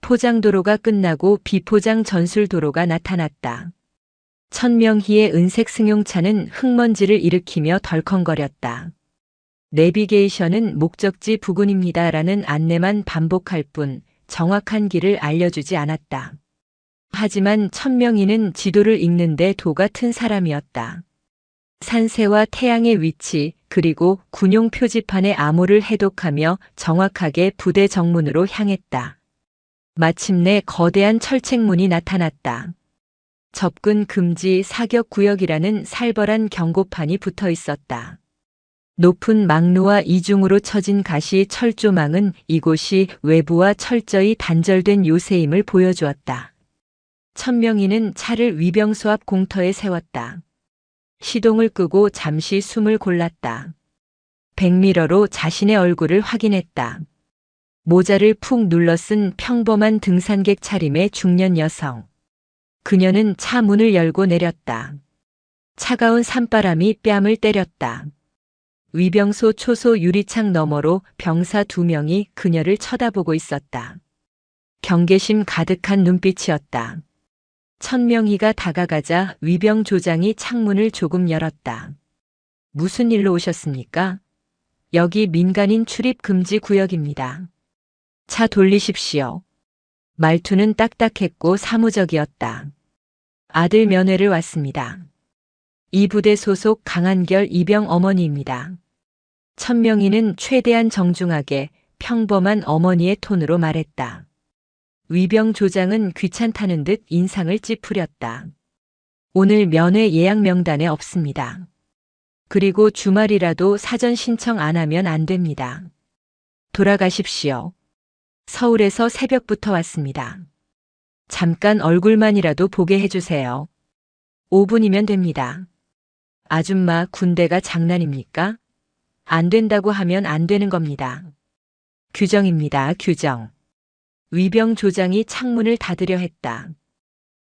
포장도로가 끝나고 비포장 전술도로가 나타났다. 천명희의 은색 승용차는 흙먼지를 일으키며 덜컹거렸다. 내비게이션은 목적지 부근입니다라는 안내만 반복할 뿐 정확한 길을 알려주지 않았다. 하지만 천명희는 지도를 읽는데 도가 튼 사람이었다. 산세와 태양의 위치 그리고 군용 표지판의 암호를 해독하며 정확하게 부대 정문으로 향했다. 마침내 거대한 철책문이 나타났다. 접근 금지 사격 구역이라는 살벌한 경고판이 붙어 있었다. 높은 망루와 이중으로 쳐진 가시 철조망은 이곳이 외부와 철저히 단절된 요새임을 보여주었다. 천명희는 차를 위병소 앞 공터에 세웠다. 시동을 끄고 잠시 숨을 골랐다. 백미러로 자신의 얼굴을 확인했다. 모자를 푹 눌러 쓴 평범한 등산객 차림의 중년 여성. 그녀는 차 문을 열고 내렸다. 차가운 산바람이 뺨을 때렸다. 위병소 초소 유리창 너머로 병사 2명이 그녀를 쳐다보고 있었다. 경계심 가득한 눈빛이었다. 천명희가 다가가자 위병 조장이 창문을 조금 열었다. 무슨 일로 오셨습니까? 여기 민간인 출입 금지 구역입니다. 차 돌리십시오. 말투는 딱딱했고 사무적이었다. 아들 면회를 왔습니다. 이 부대 소속 강한결 이병 어머니입니다. 천명희는 최대한 정중하게 평범한 어머니의 톤으로 말했다. 위병 조장은 귀찮다는 듯 인상을 찌푸렸다. 오늘 면회 예약 명단에 없습니다. 그리고 주말이라도 사전 신청 안 하면 안 됩니다. 돌아가십시오. 서울에서 새벽부터 왔습니다. 잠깐 얼굴만이라도 보게 해주세요. 5분이면 됩니다. 아줌마 군대가 장난입니까? 안 된다고 하면 안 되는 겁니다. 규정입니다, 규정. 위병 조장이 창문을 닫으려 했다.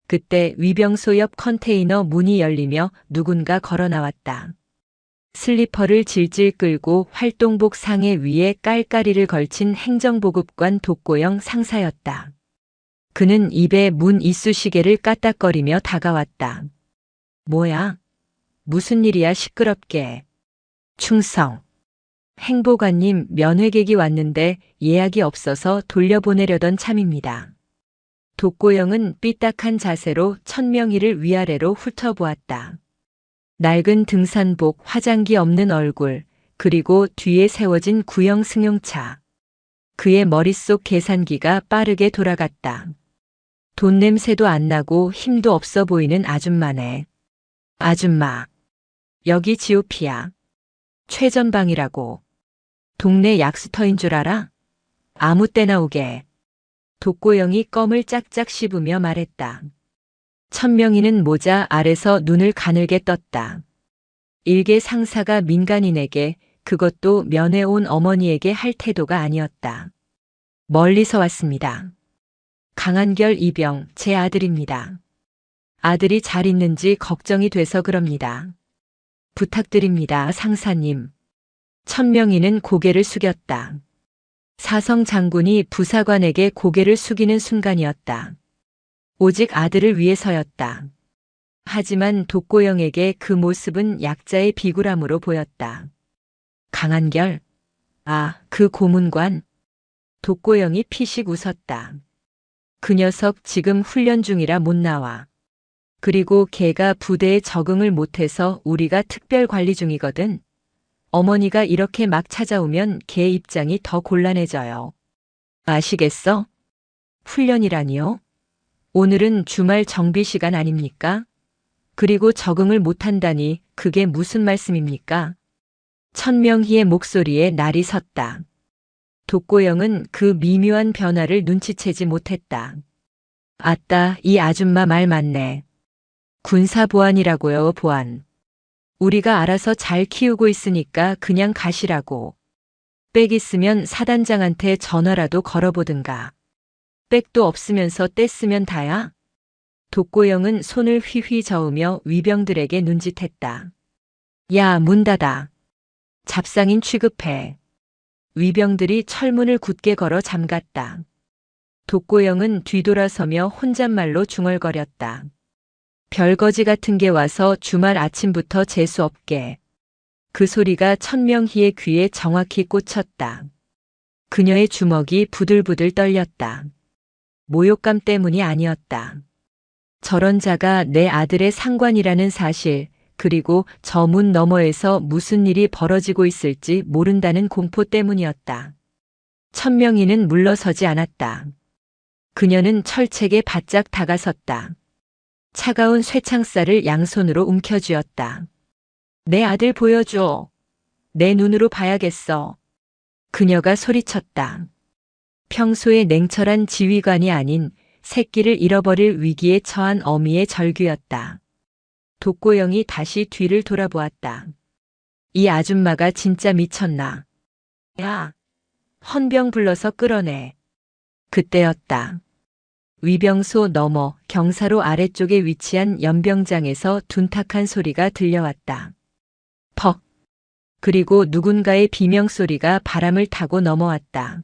그때 위병소 옆 컨테이너 문이 열리며 누군가 걸어 나왔다. 슬리퍼를 질질 끌고 활동복 상의 위에 깔깔이를 걸친 행정보급관 독고영 상사였다. 그는 입에 문 이쑤시개를 까딱거리며 다가왔다. 뭐야? 무슨 일이야 시끄럽게. 충성. 행보관님 면회객이 왔는데 예약이 없어서 돌려보내려던 참입니다. 독고영은 삐딱한 자세로 천명희를 위아래로 훑어보았다. 낡은 등산복, 화장기 없는 얼굴, 그리고 뒤에 세워진 구형 승용차. 그의 머릿속 계산기가 빠르게 돌아갔다. 돈 냄새도 안 나고 힘도 없어 보이는 아줌마네. 아줌마. 여기 지오피야. 최전방이라고. 동네 약수터인 줄 알아? 아무 때나 오게. 독고영이 껌을 짝짝 씹으며 말했다. 천명희는 모자 아래서 눈을 가늘게 떴다. 일개 상사가 민간인에게, 그것도 면회 온 어머니에게 할 태도가 아니었다. 멀리서 왔습니다. 강한결 이병, 제 아들입니다. 아들이 잘 있는지 걱정이 돼서 그럽니다. 부탁드립니다, 상사님. 천명희는 고개를 숙였다. 사성 장군이 부사관에게 고개를 숙이는 순간이었다. 오직 아들을 위해서였다. 하지만 독고영에게 그 모습은 약자의 비굴함으로 보였다. 강한결? 아, 그 고문관? 독고영이 피식 웃었다. 그 녀석 지금 훈련 중이라 못 나와. 그리고 걔가 부대에 적응을 못해서 우리가 특별 관리 중이거든. 어머니가 이렇게 막 찾아오면 걔 입장이 더 곤란해져요. 아시겠어? 훈련이라니요? 오늘은 주말 정비 시간 아닙니까? 그리고 적응을 못한다니 그게 무슨 말씀입니까? 천명희의 목소리에 날이 섰다. 독고영은 그 미묘한 변화를 눈치채지 못했다. 아따, 이 아줌마 말 맞네. 군사보안이라고요, 보안. 우리가 알아서 잘 키우고 있으니까 그냥 가시라고. 백 있으면 사단장한테 전화라도 걸어보든가. 백도 없으면서 떼쓰면 다야? 독고영은 손을 휘휘 저으며 위병들에게 눈짓했다. 야, 문 닫아. 잡상인 취급해. 위병들이 철문을 굳게 걸어 잠갔다. 독고영은 뒤돌아서며 혼잣말로 중얼거렸다. 별거지 같은 게 와서 주말 아침부터 재수 없게. 그 소리가 천명희의 귀에 정확히 꽂혔다. 그녀의 주먹이 부들부들 떨렸다. 모욕감 때문이 아니었다. 저런 자가 내 아들의 상관이라는 사실, 그리고 저 문 너머에서 무슨 일이 벌어지고 있을지 모른다는 공포 때문이었다. 천명희는 물러서지 않았다. 그녀는 철책에 바짝 다가섰다. 차가운 쇠창살을 양손으로 움켜쥐었다. 내 아들 보여줘. 내 눈으로 봐야겠어. 그녀가 소리쳤다. 평소의 냉철한 지휘관이 아닌 새끼를 잃어버릴 위기에 처한 어미의 절규였다. 독고영이 다시 뒤를 돌아보았다. 이 아줌마가 진짜 미쳤나. 야, 헌병 불러서 끌어내. 그때였다. 위병소 너머 경사로 아래쪽에 위치한 연병장에서 둔탁한 소리가 들려왔다. 퍽. 그리고 누군가의 비명소리가 바람을 타고 넘어왔다.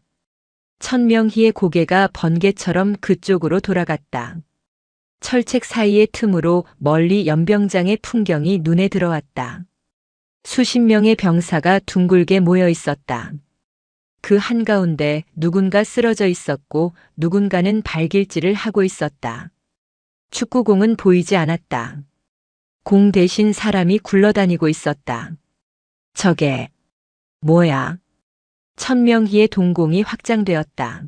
천명희의 고개가 번개처럼 그쪽으로 돌아갔다. 철책 사이의 틈으로 멀리 연병장의 풍경이 눈에 들어왔다. 수십 명의 병사가 둥글게 모여 있었다. 그 한가운데 누군가 쓰러져 있었고 누군가는 발길질을 하고 있었다. 축구공은 보이지 않았다. 공 대신 사람이 굴러다니고 있었다. 저게 뭐야? 천명희의 동공이 확장되었다.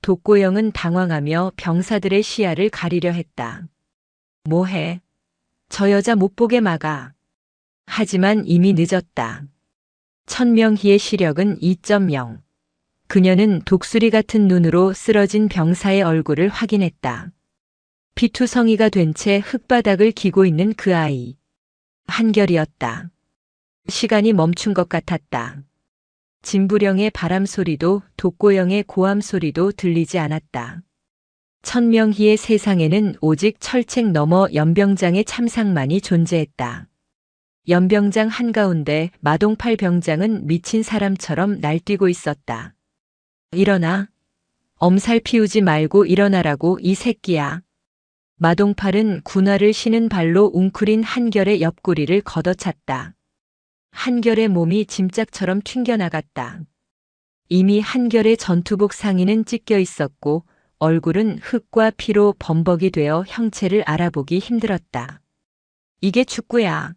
독고영은 당황하며 병사들의 시야를 가리려 했다. 뭐해? 저 여자 못 보게 막아. 하지만 이미 늦었다. 천명희의 시력은 2.0. 그녀는 독수리 같은 눈으로 쓰러진 병사의 얼굴을 확인했다. 피투성이가 된 채 흙바닥을 기고 있는 그 아이. 한결이었다. 시간이 멈춘 것 같았다. 진부령의 바람 소리도 독고영의 고함 소리도 들리지 않았다. 천명희의 세상에는 오직 철책 너머 연병장의 참상만이 존재했다. 연병장 한가운데 마동팔 병장은 미친 사람처럼 날뛰고 있었다. 일어나. 엄살 피우지 말고 일어나라고 이 새끼야. 마동팔은 군화를 신은 발로 웅크린 한결의 옆구리를 걷어찼다. 한결의 몸이 짐짝처럼 튕겨나갔다. 이미 한결의 전투복 상의는 찢겨 있었고 얼굴은 흙과 피로 범벅이 되어 형체를 알아보기 힘들었다. 이게 축구야.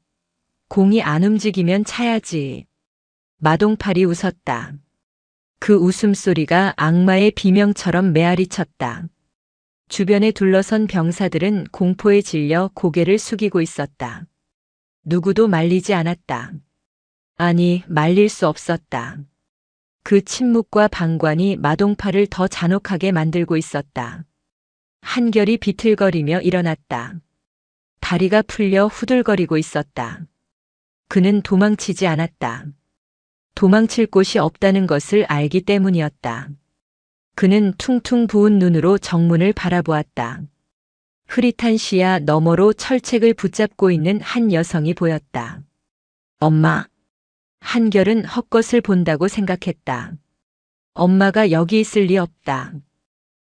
공이 안 움직이면 차야지. 마동팔이 웃었다. 그 웃음소리가 악마의 비명처럼 메아리쳤다. 주변에 둘러선 병사들은 공포에 질려 고개를 숙이고 있었다. 누구도 말리지 않았다. 아니, 말릴 수 없었다. 그 침묵과 방관이 마동팔을 더 잔혹하게 만들고 있었다. 한결이 비틀거리며 일어났다. 다리가 풀려 후들거리고 있었다. 그는 도망치지 않았다. 도망칠 곳이 없다는 것을 알기 때문이었다. 그는 퉁퉁 부은 눈으로 정문을 바라보았다. 흐릿한 시야 너머로 철책을 붙잡고 있는 한 여성이 보였다. 엄마. 한결은 헛것을 본다고 생각했다. 엄마가 여기 있을 리 없다.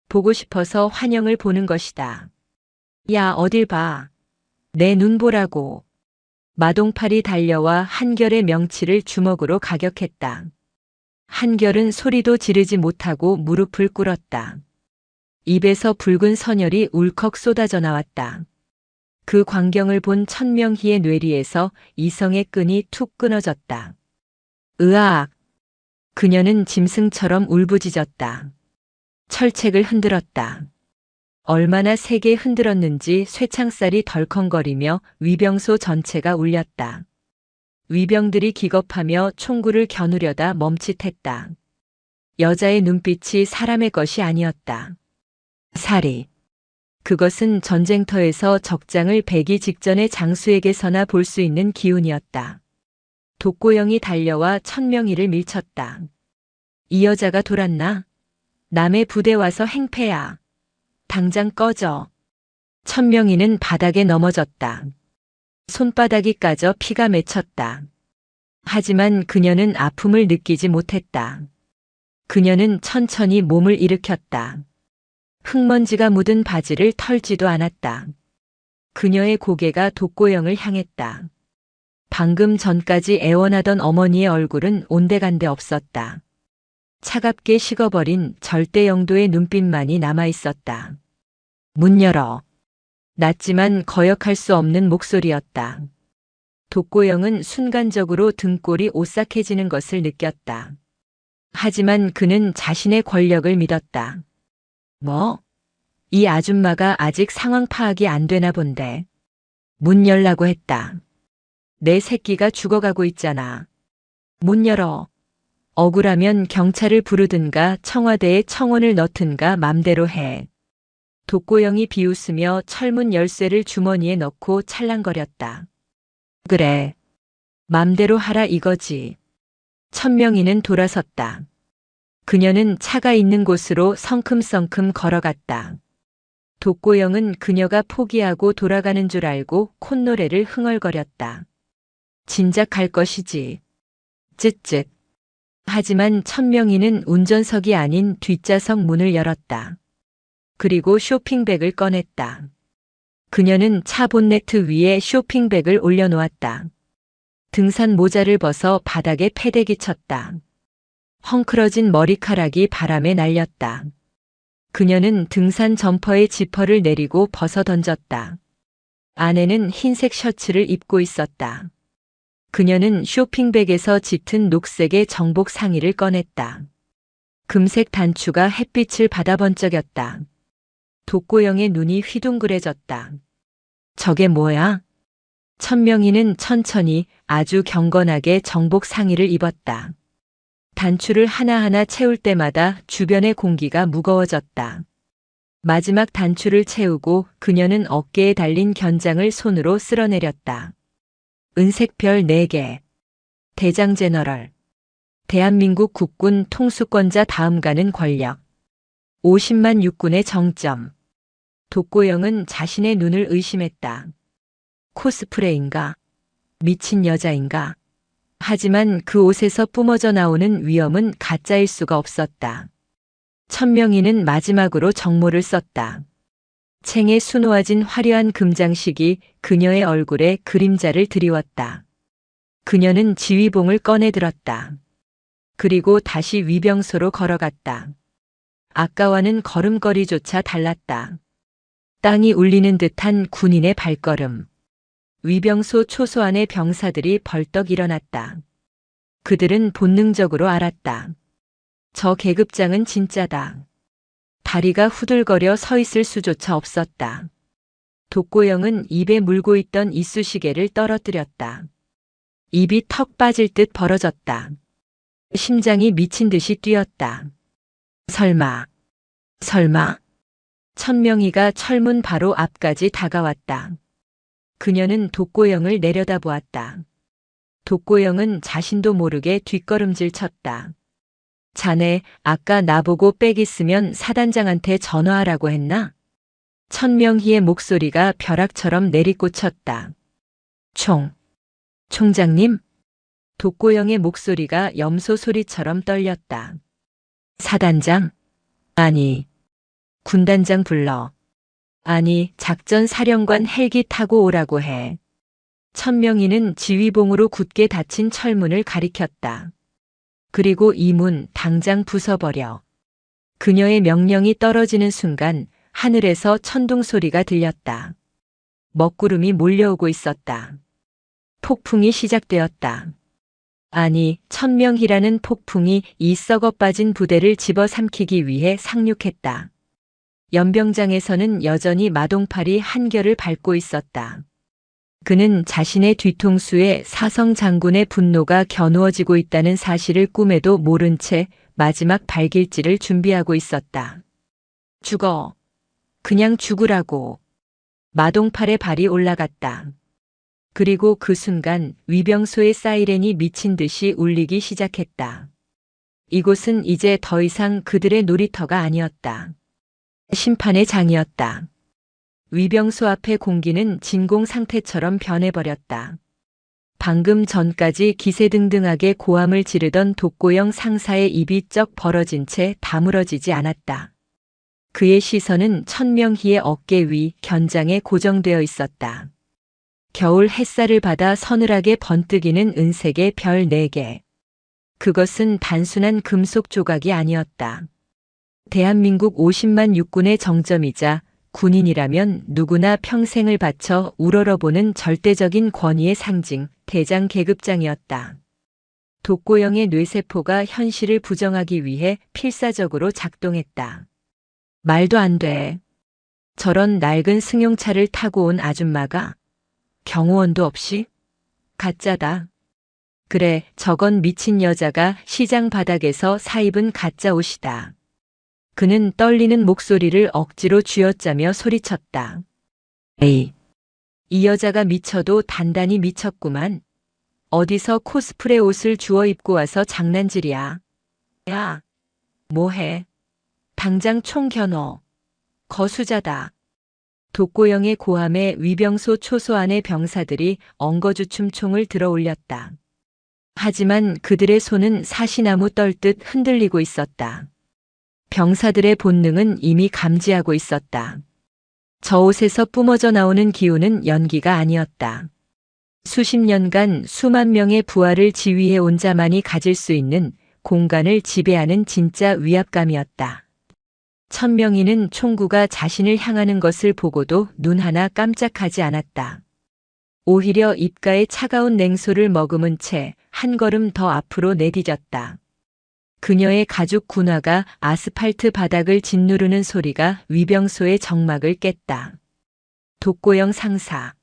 보고 싶어서 환영을 보는 것이다. 야, 어딜 봐. 내 눈 보라고. 마동팔이 달려와 한결의 명치를 주먹으로 가격했다. 한결은 소리도 지르지 못하고 무릎을 꿇었다. 입에서 붉은 선혈이 울컥 쏟아져 나왔다. 그 광경을 본 천명희의 뇌리에서 이성의 끈이 툭 끊어졌다. 으악! 그녀는 짐승처럼 울부짖었다. 철책을 흔들었다. 얼마나 세게 흔들었는지 쇠창살이 덜컹거리며 위병소 전체가 울렸다. 위병들이 기겁하며 총구를 겨누려다 멈칫했다. 여자의 눈빛이 사람의 것이 아니었다. 사리. 그것은 전쟁터에서 적장을 베기 직전의 장수에게서나 볼 수 있는 기운이었다. 독고영이 달려와 천명희를 밀쳤다. 이 여자가 돌았나? 남의 부대 와서 행패야. 당장 꺼져. 천명희는 바닥에 넘어졌다. 손바닥이 까져 피가 맺혔다. 하지만 그녀는 아픔을 느끼지 못했다. 그녀는 천천히 몸을 일으켰다. 흙먼지가 묻은 바지를 털지도 않았다. 그녀의 고개가 독고영을 향했다. 방금 전까지 애원하던 어머니의 얼굴은 온데간데 없었다. 차갑게 식어버린 절대 영도의 눈빛만이 남아있었다. 문 열어. 낮지만 거역할 수 없는 목소리였다. 독고영은 순간적으로 등골이 오싹해지는 것을 느꼈다. 하지만 그는 자신의 권력을 믿었다. 뭐? 이 아줌마가 아직 상황 파악이 안 되나 본데. 문 열라고 했다. 내 새끼가 죽어가고 있잖아. 문 열어. 억울하면 경찰을 부르든가 청와대에 청원을 넣든가 맘대로 해. 독고영이 비웃으며 철문 열쇠를 주머니에 넣고 찰랑거렸다. 그래. 맘대로 하라 이거지. 천명희는 돌아섰다. 그녀는 차가 있는 곳으로 성큼성큼 걸어갔다. 독고영은 그녀가 포기하고 돌아가는 줄 알고 콧노래를 흥얼거렸다. 진작 갈 것이지. 쯧쯧. 하지만 천명희는 운전석이 아닌 뒷좌석 문을 열었다. 그리고 쇼핑백을 꺼냈다. 그녀는 차 본네트 위에 쇼핑백을 올려놓았다. 등산 모자를 벗어 바닥에 패대기 쳤다. 헝클어진 머리카락이 바람에 날렸다. 그녀는 등산 점퍼에 지퍼를 내리고 벗어 던졌다. 안에는 흰색 셔츠를 입고 있었다. 그녀는 쇼핑백에서 짙은 녹색의 정복 상의를 꺼냈다. 금색 단추가 햇빛을 받아 번쩍였다. 독고영의 눈이 휘둥그레졌다. 저게 뭐야? 천명희는 천천히 아주 경건하게 정복 상의를 입었다. 단추를 하나하나 채울 때마다 주변의 공기가 무거워졌다. 마지막 단추를 채우고 그녀는 어깨에 달린 견장을 손으로 쓸어내렸다. 은색 별 4개. 대장 제너럴. 대한민국 국군 통수권자 다음 가는 권력. 50만 육군의 정점. 독고영은 자신의 눈을 의심했다. 코스프레인가? 미친 여자인가? 하지만 그 옷에서 뿜어져 나오는 위험은 가짜일 수가 없었다. 천명희는 마지막으로 정모를 썼다. 챙에 수놓아진 화려한 금장식이 그녀의 얼굴에 그림자를 드리웠다. 그녀는 지휘봉을 꺼내 들었다. 그리고 다시 위병소로 걸어갔다. 아까와는 걸음걸이조차 달랐다. 땅이 울리는 듯한 군인의 발걸음. 위병소 초소 안의 병사들이 벌떡 일어났다. 그들은 본능적으로 알았다. 저 계급장은 진짜다. 다리가 후들거려 서 있을 수조차 없었다. 독고영은 입에 물고 있던 이쑤시개를 떨어뜨렸다. 입이 턱 빠질 듯 벌어졌다. 심장이 미친 듯이 뛰었다. 설마. 천명희가 철문 바로 앞까지 다가왔다. 그녀는 독고영을 내려다보았다. 독고영은 자신도 모르게 뒷걸음질 쳤다. 자네 아까 나보고 백 있으면 사단장한테 전화하라고 했나? 천명희의 목소리가 벼락처럼 내리꽂혔다. 총장님? 독고영의 목소리가 염소 소리처럼 떨렸다. 사단장? 아니, 군단장 불러. 아니, 작전사령관 헬기 타고 오라고 해. 천명희는 지휘봉으로 굳게 닫힌 철문을 가리켰다. 그리고 이 문 당장 부숴버려. 그녀의 명령이 떨어지는 순간 하늘에서 천둥 소리가 들렸다. 먹구름이 몰려오고 있었다. 폭풍이 시작되었다. 아니, 천명희라는 폭풍이 이 썩어 빠진 부대를 집어삼키기 위해 상륙했다. 연병장에서는 여전히 마동팔이 한결을 밟고 있었다. 그는 자신의 뒤통수에 사성 장군의 분노가 겨누어지고 있다는 사실을 꿈에도 모른 채 마지막 발길질을 준비하고 있었다. 죽어. 그냥 죽으라고. 마동팔의 발이 올라갔다. 그리고 그 순간 위병소의 사이렌이 미친 듯이 울리기 시작했다. 이곳은 이제 더 이상 그들의 놀이터가 아니었다. 심판의 장이었다. 위병소 앞의 공기는 진공 상태처럼 변해버렸다. 방금 전까지 기세등등하게 고함을 지르던 독고영 상사의 입이 쩍 벌어진 채 다물어지지 않았다. 그의 시선은 천명희의 어깨 위 견장에 고정되어 있었다. 겨울 햇살을 받아 서늘하게 번뜩이는 은색의 별 4개. 그것은 단순한 금속 조각이 아니었다. 대한민국 50만 육군의 정점이자 군인이라면 누구나 평생을 바쳐 우러러보는 절대적인 권위의 상징, 대장 계급장이었다. 독고영의 뇌세포가 현실을 부정하기 위해 필사적으로 작동했다. 말도 안 돼. 저런 낡은 승용차를 타고 온 아줌마가 경호원도 없이? 가짜다. 그래, 저건 미친 여자가 시장 바닥에서 사입은 가짜 옷이다. 그는 떨리는 목소리를 억지로 쥐어짜며 소리쳤다. 에이, 이 여자가 미쳐도 단단히 미쳤구만. 어디서 코스프레 옷을 주워 입고 와서 장난질이야. 야, 뭐해? 당장 총 겨눠. 거수자다. 독고영의 고함에 위병소 초소 안의 병사들이 엉거주춤 총을 들어 올렸다. 하지만 그들의 손은 사시나무 떨듯 흔들리고 있었다. 병사들의 본능은 이미 감지하고 있었다. 저 옷에서 뿜어져 나오는 기운은 연기가 아니었다. 수십 년간 수만 명의 부하를 지휘해 온 자만이 가질 수 있는 공간을 지배하는 진짜 위압감이었다. 천명희는 총구가 자신을 향하는 것을 보고도 눈 하나 깜짝하지 않았다. 오히려 입가에 차가운 냉소를 머금은 채 한 걸음 더 앞으로 내디뎠다. 그녀의 가죽 군화가 아스팔트 바닥을 짓누르는 소리가 위병소의 정막을 깼다. 독고영 상사.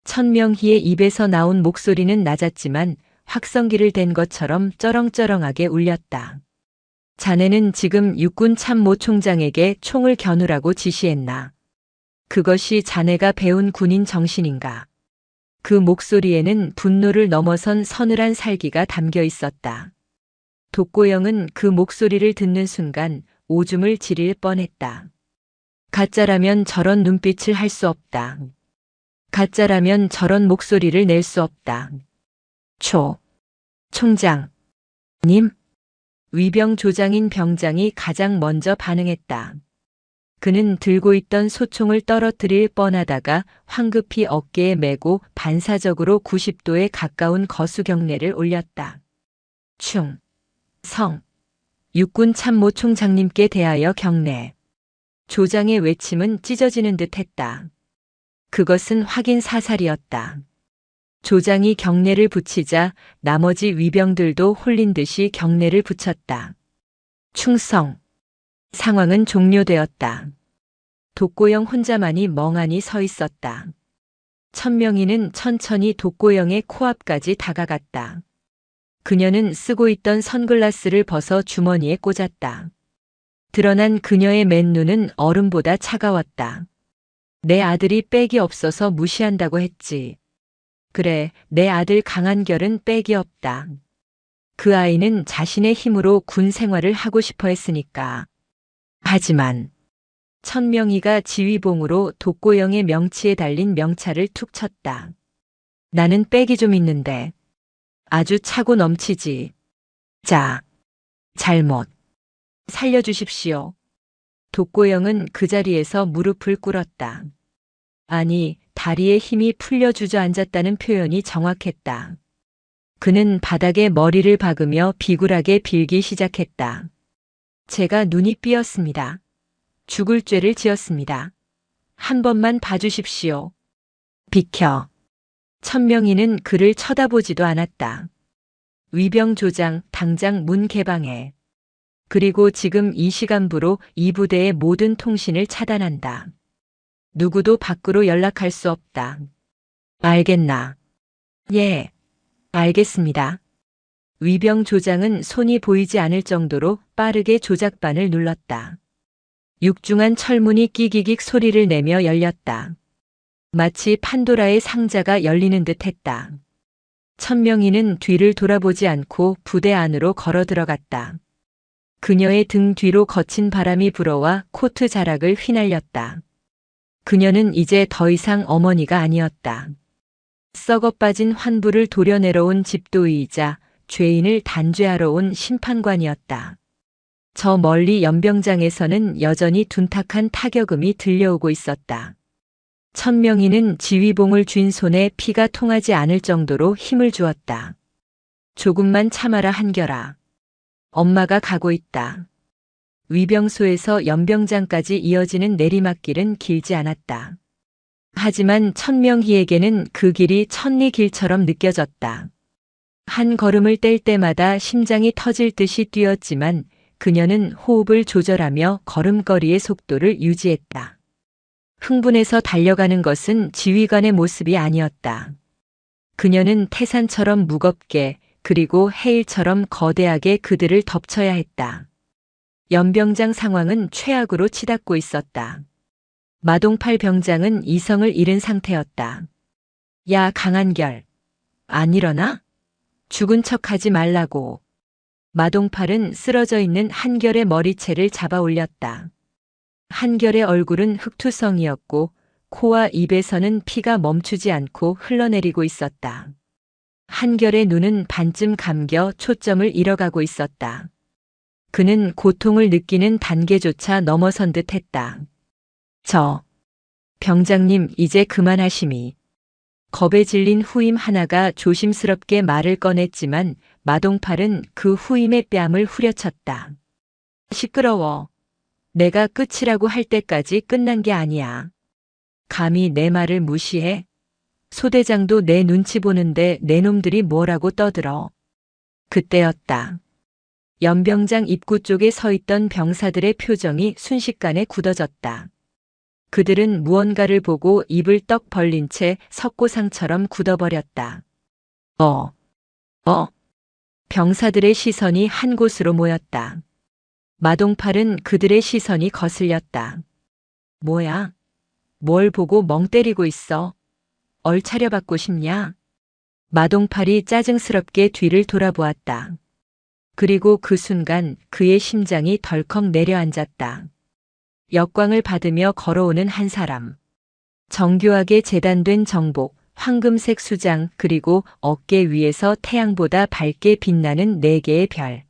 천명희의 입에서 나온 목소리는 낮았지만 확성기를 댄 것처럼 쩌렁쩌렁하게 울렸다. 자네는 지금 육군 참모 총장에게 총을 겨누라고 지시했나? 그것이 자네가 배운 군인 정신인가? 그 목소리에는 분노를 넘어선 서늘한 살기가 담겨 있었다. 독고영은 그 목소리를 듣는 순간 오줌을 지릴 뻔했다. 가짜라면 저런 눈빛을 할 수 없다. 가짜라면 저런 목소리를 낼 수 없다. 총장. 님? 위병 조장인 병장이 가장 먼저 반응했다. 그는 들고 있던 소총을 떨어뜨릴 뻔하다가 황급히 어깨에 메고 반사적으로 90도에 가까운 거수경례를 올렸다. 충성. 육군 참모 총장님께 대하여 경례. 조장의 외침은 찢어지는 듯 했다. 그것은 확인 사살이었다. 조장이 경례를 붙이자 나머지 위병들도 홀린 듯이 경례를 붙였다. 충성. 상황은 종료되었다. 독고영 혼자만이 멍하니 서 있었다. 천명희는 천천히 독고영의 코앞까지 다가갔다. 그녀는 쓰고 있던 선글라스를 벗어 주머니에 꽂았다. 드러난 그녀의 맨눈은 얼음보다 차가웠다. 내 아들이 빽이 없어서 무시한다고 했지. 그래, 내 아들 강한결은 빽이 없다. 그 아이는 자신의 힘으로 군 생활을 하고 싶어 했으니까. 하지만 천명희가 지휘봉으로 독고영의 명치에 달린 명찰을 툭 쳤다. 나는 빽이 좀 있는데. 아주 차고 넘치지. 자, 잘못. 살려주십시오. 독고영은 그 자리에서 무릎을 꿇었다. 아니, 다리에 힘이 풀려 주저앉았다는 표현이 정확했다. 그는 바닥에 머리를 박으며 비굴하게 빌기 시작했다. 제가 눈이 삐었습니다. 죽을 죄를 지었습니다. 한 번만 봐주십시오. 비켜. 천명희는 그를 쳐다보지도 않았다. 위병 조장, 당장 문 개방해. 그리고 지금 이 시간부로 이 부대의 모든 통신을 차단한다. 누구도 밖으로 연락할 수 없다. 알겠나? 예, 알겠습니다. 위병 조장은 손이 보이지 않을 정도로 빠르게 조작반을 눌렀다. 육중한 철문이 끼기익 소리를 내며 열렸다. 마치 판도라의 상자가 열리는 듯 했다. 천명희는 뒤를 돌아보지 않고 부대 안으로 걸어 들어갔다. 그녀의 등 뒤로 거친 바람이 불어와 코트 자락을 휘날렸다. 그녀는 이제 더 이상 어머니가 아니었다. 썩어 빠진 환부를 도려내러 온 집도의이자 죄인을 단죄하러 온 심판관이었다. 저 멀리 연병장에서는 여전히 둔탁한 타격음이 들려오고 있었다. 천명희는 지휘봉을 쥔 손에 피가 통하지 않을 정도로 힘을 주었다. 조금만 참아라 한결아. 엄마가 가고 있다. 위병소에서 연병장까지 이어지는 내리막길은 길지 않았다. 하지만 천명희에게는 그 길이 천리 길처럼 느껴졌다. 한 걸음을 뗄 때마다 심장이 터질 듯이 뛰었지만 그녀는 호흡을 조절하며 걸음걸이의 속도를 유지했다. 흥분해서 달려가는 것은 지휘관의 모습이 아니었다. 그녀는 태산처럼 무겁게 그리고 해일처럼 거대하게 그들을 덮쳐야 했다. 연병장 상황은 최악으로 치닫고 있었다. 마동팔 병장은 이성을 잃은 상태였다. 야, 강한결. 안 일어나? 죽은 척하지 말라고. 마동팔은 쓰러져 있는 한결의 머리채를 잡아 올렸다. 한결의 얼굴은 흑투성이었고 코와 입에서는 피가 멈추지 않고 흘러내리고 있었다. 한결의 눈은 반쯤 감겨 초점을 잃어가고 있었다. 그는 고통을 느끼는 단계조차 넘어선 듯 했다. 병장님, 이제 그만하심이. 겁에 질린 후임 하나가 조심스럽게 말을 꺼냈지만 마동팔은 그 후임의 뺨을 후려쳤다. 시끄러워. 내가 끝이라고 할 때까지 끝난 게 아니야. 감히 내 말을 무시해? 소대장도 내 눈치 보는데 내 놈들이 뭐라고 떠들어. 그때였다. 연병장 입구 쪽에 서 있던 병사들의 표정이 순식간에 굳어졌다. 그들은 무언가를 보고 입을 떡 벌린 채 석고상처럼 굳어버렸다. 병사들의 시선이 한 곳으로 모였다. 마동팔은 그들의 시선이 거슬렸다. 뭐야? 뭘 보고 멍 때리고 있어? 얼차려 받고 싶냐? 마동팔이 짜증스럽게 뒤를 돌아보았다. 그리고 그 순간 그의 심장이 덜컥 내려앉았다. 역광을 받으며 걸어오는 한 사람. 정교하게 재단된 정복, 황금색 수장, 그리고 어깨 위에서 태양보다 밝게 빛나는 4개의 별.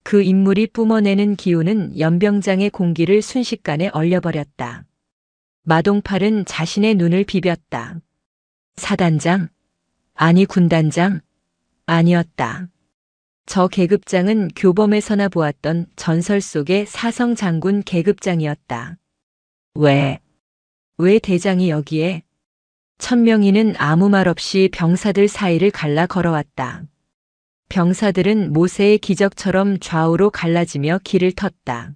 그 인물이 뿜어내는 기운은 연병장의 공기를 순식간에 얼려버렸다. 마동팔은 자신의 눈을 비볐다. 사단장? 아니, 군단장? 아니었다. 저 계급장은 교범에서나 보았던 전설 속의 사성 장군 계급장이었다. 왜 대장이 여기에? 천명희는 아무 말 없이 병사들 사이를 갈라 걸어왔다. 병사들은 모세의 기적처럼 좌우로 갈라지며 길을 텄다.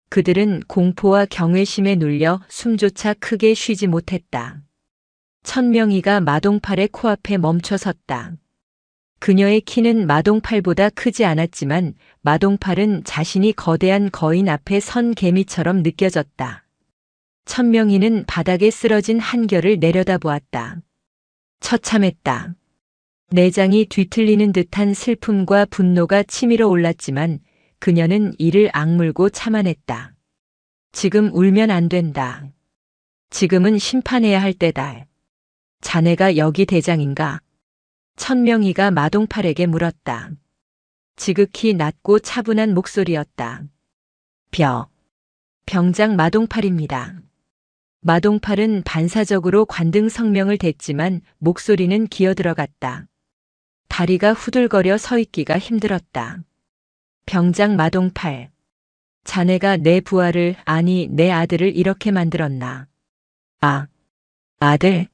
그들은 공포와 경외심에 눌려 숨조차 크게 쉬지 못했다. 천명희가 마동팔의 코앞에 멈춰 섰다. 그녀의 키는 마동팔보다 크지 않았지만 마동팔은 자신이 거대한 거인 앞에 선 개미처럼 느껴졌다. 천명희는 바닥에 쓰러진 한결을 내려다보았다. 처참했다. 내장이 뒤틀리는 듯한 슬픔과 분노가 치밀어 올랐지만 그녀는 이를 악물고 참아냈다. 지금 울면 안 된다. 지금은 심판해야 할 때다. 자네가 여기 대장인가? 천명희가 마동팔에게 물었다. 지극히 낮고 차분한 목소리였다. 병장 마동팔입니다. 마동팔은 반사적으로 관등 성명을 댔지만 목소리는 기어들어갔다. 다리가 후들거려 서 있기가 힘들었다. 병장 마동팔. 자네가 내 부하를, 아니 내 아들을 이렇게 만들었나? 아들?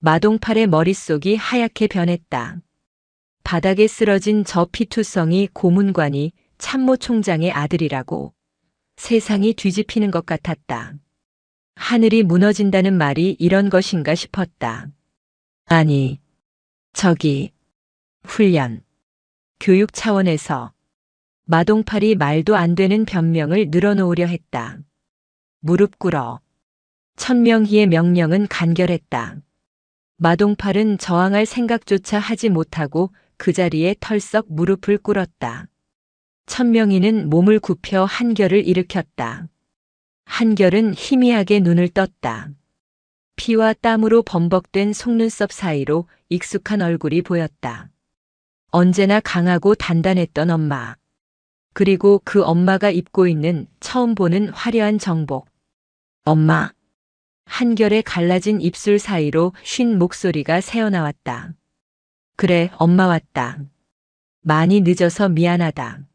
마동팔의 머릿속이 하얗게 변했다. 바닥에 쓰러진 저 피투성이 고문관이 참모 총장의 아들이라고. 세상이 뒤집히는 것 같았다. 하늘이 무너진다는 말이 이런 것인가 싶었다. 아니, 저기, 훈련, 교육 차원에서 마동팔이 말도 안 되는 변명을 늘어놓으려 했다. 무릎 꿇어. 천명희의 명령은 간결했다. 마동팔은 저항할 생각조차 하지 못하고 그 자리에 털썩 무릎을 꿇었다. 천명희는 몸을 굽혀 한결을 일으켰다. 한결은 희미하게 눈을 떴다. 피와 땀으로 범벅된 속눈썹 사이로 익숙한 얼굴이 보였다. 언제나 강하고 단단했던 엄마. 그리고 그 엄마가 입고 있는 처음 보는 화려한 정복. 엄마. 한결의 갈라진 입술 사이로 쉰 목소리가 새어나왔다. 그래, 엄마 왔다. 많이 늦어서 미안하다.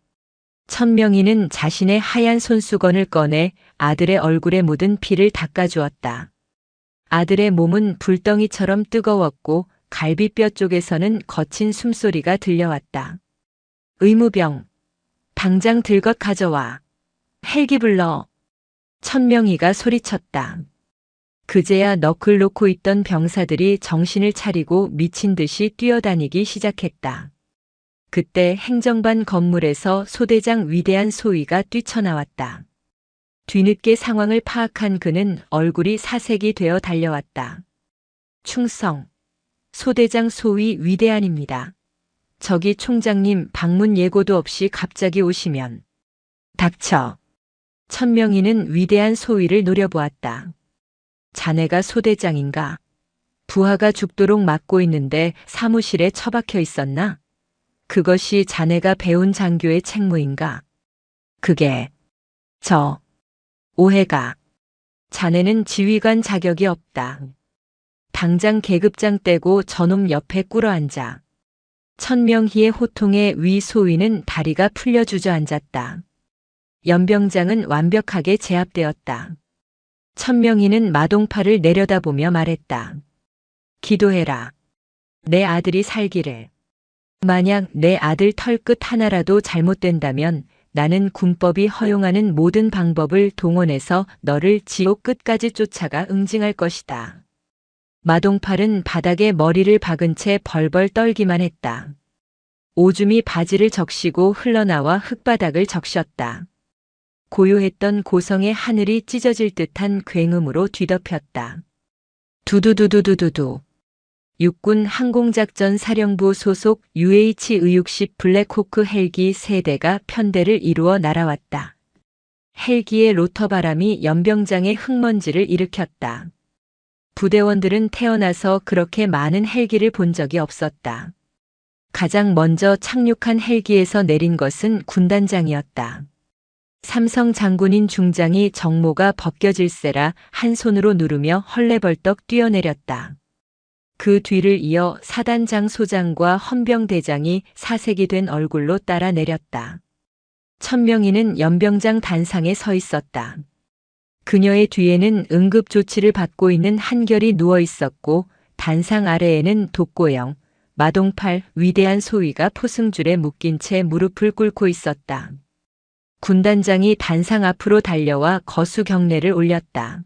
천명희는 자신의 하얀 손수건을 꺼내 아들의 얼굴에 묻은 피를 닦아주었다. 아들의 몸은 불덩이처럼 뜨거웠고 갈비뼈 쪽에서는 거친 숨소리가 들려왔다. 의무병, 당장 들것 가져와. 헬기 불러. 천명희가 소리쳤다. 그제야 너클 놓고 있던 병사들이 정신을 차리고 미친 듯이 뛰어다니기 시작했다. 그때 행정반 건물에서 소대장 위대한 소위가 뛰쳐나왔다. 뒤늦게 상황을 파악한 그는 얼굴이 사색이 되어 달려왔다. 충성. 소대장 소위 위대한입니다. 저기 총장님 방문 예고도 없이 갑자기 오시면. 닥쳐. 천명희는 위대한 소위를 노려보았다. 자네가 소대장인가? 부하가 죽도록 맡고 있는데 사무실에 처박혀 있었나? 그것이 자네가 배운 장교의 책무인가? 그게 오해가. 자네는 지휘관 자격이 없다. 당장 계급장 떼고 저놈 옆에 꿇어앉아. 천명희의 호통에 위 소위는 다리가 풀려 주저앉았다. 연병장은 완벽하게 제압되었다. 천명희는 마동파를 내려다보며 말했다. 기도해라. 내 아들이 살기를. 만약 내 아들 털끝 하나라도 잘못된다면 나는 군법이 허용하는 모든 방법을 동원해서 너를 지옥 끝까지 쫓아가 응징할 것이다. 마동팔은 바닥에 머리를 박은 채 벌벌 떨기만 했다. 오줌이 바지를 적시고 흘러나와 흙바닥을 적셨다. 고요했던 고성의 하늘이 찢어질 듯한 굉음으로 뒤덮였다. 두두두두두두두. 육군 항공작전 사령부 소속 UH-의육식 블랙호크 헬기 3대가 편대를 이루어 날아왔다. 헬기의 로터 바람이 연병장의 흙먼지를 일으켰다. 부대원들은 태어나서 그렇게 많은 헬기를 본 적이 없었다. 가장 먼저 착륙한 헬기에서 내린 것은 군단장이었다. 삼성 장군인 중장이 정모가 벗겨질세라 한 손으로 누르며 헐레벌떡 뛰어내렸다. 그 뒤를 이어 사단장 소장과 헌병대장이 사색이 된 얼굴로 따라 내렸다. 천명희는 연병장 단상에 서 있었다. 그녀의 뒤에는 응급조치를 받고 있는 한결이 누워 있었고 단상 아래에는 독고영, 마동팔 위대한 소위가 포승줄에 묶인 채 무릎을 꿇고 있었다. 군단장이 단상 앞으로 달려와 거수 경례를 올렸다.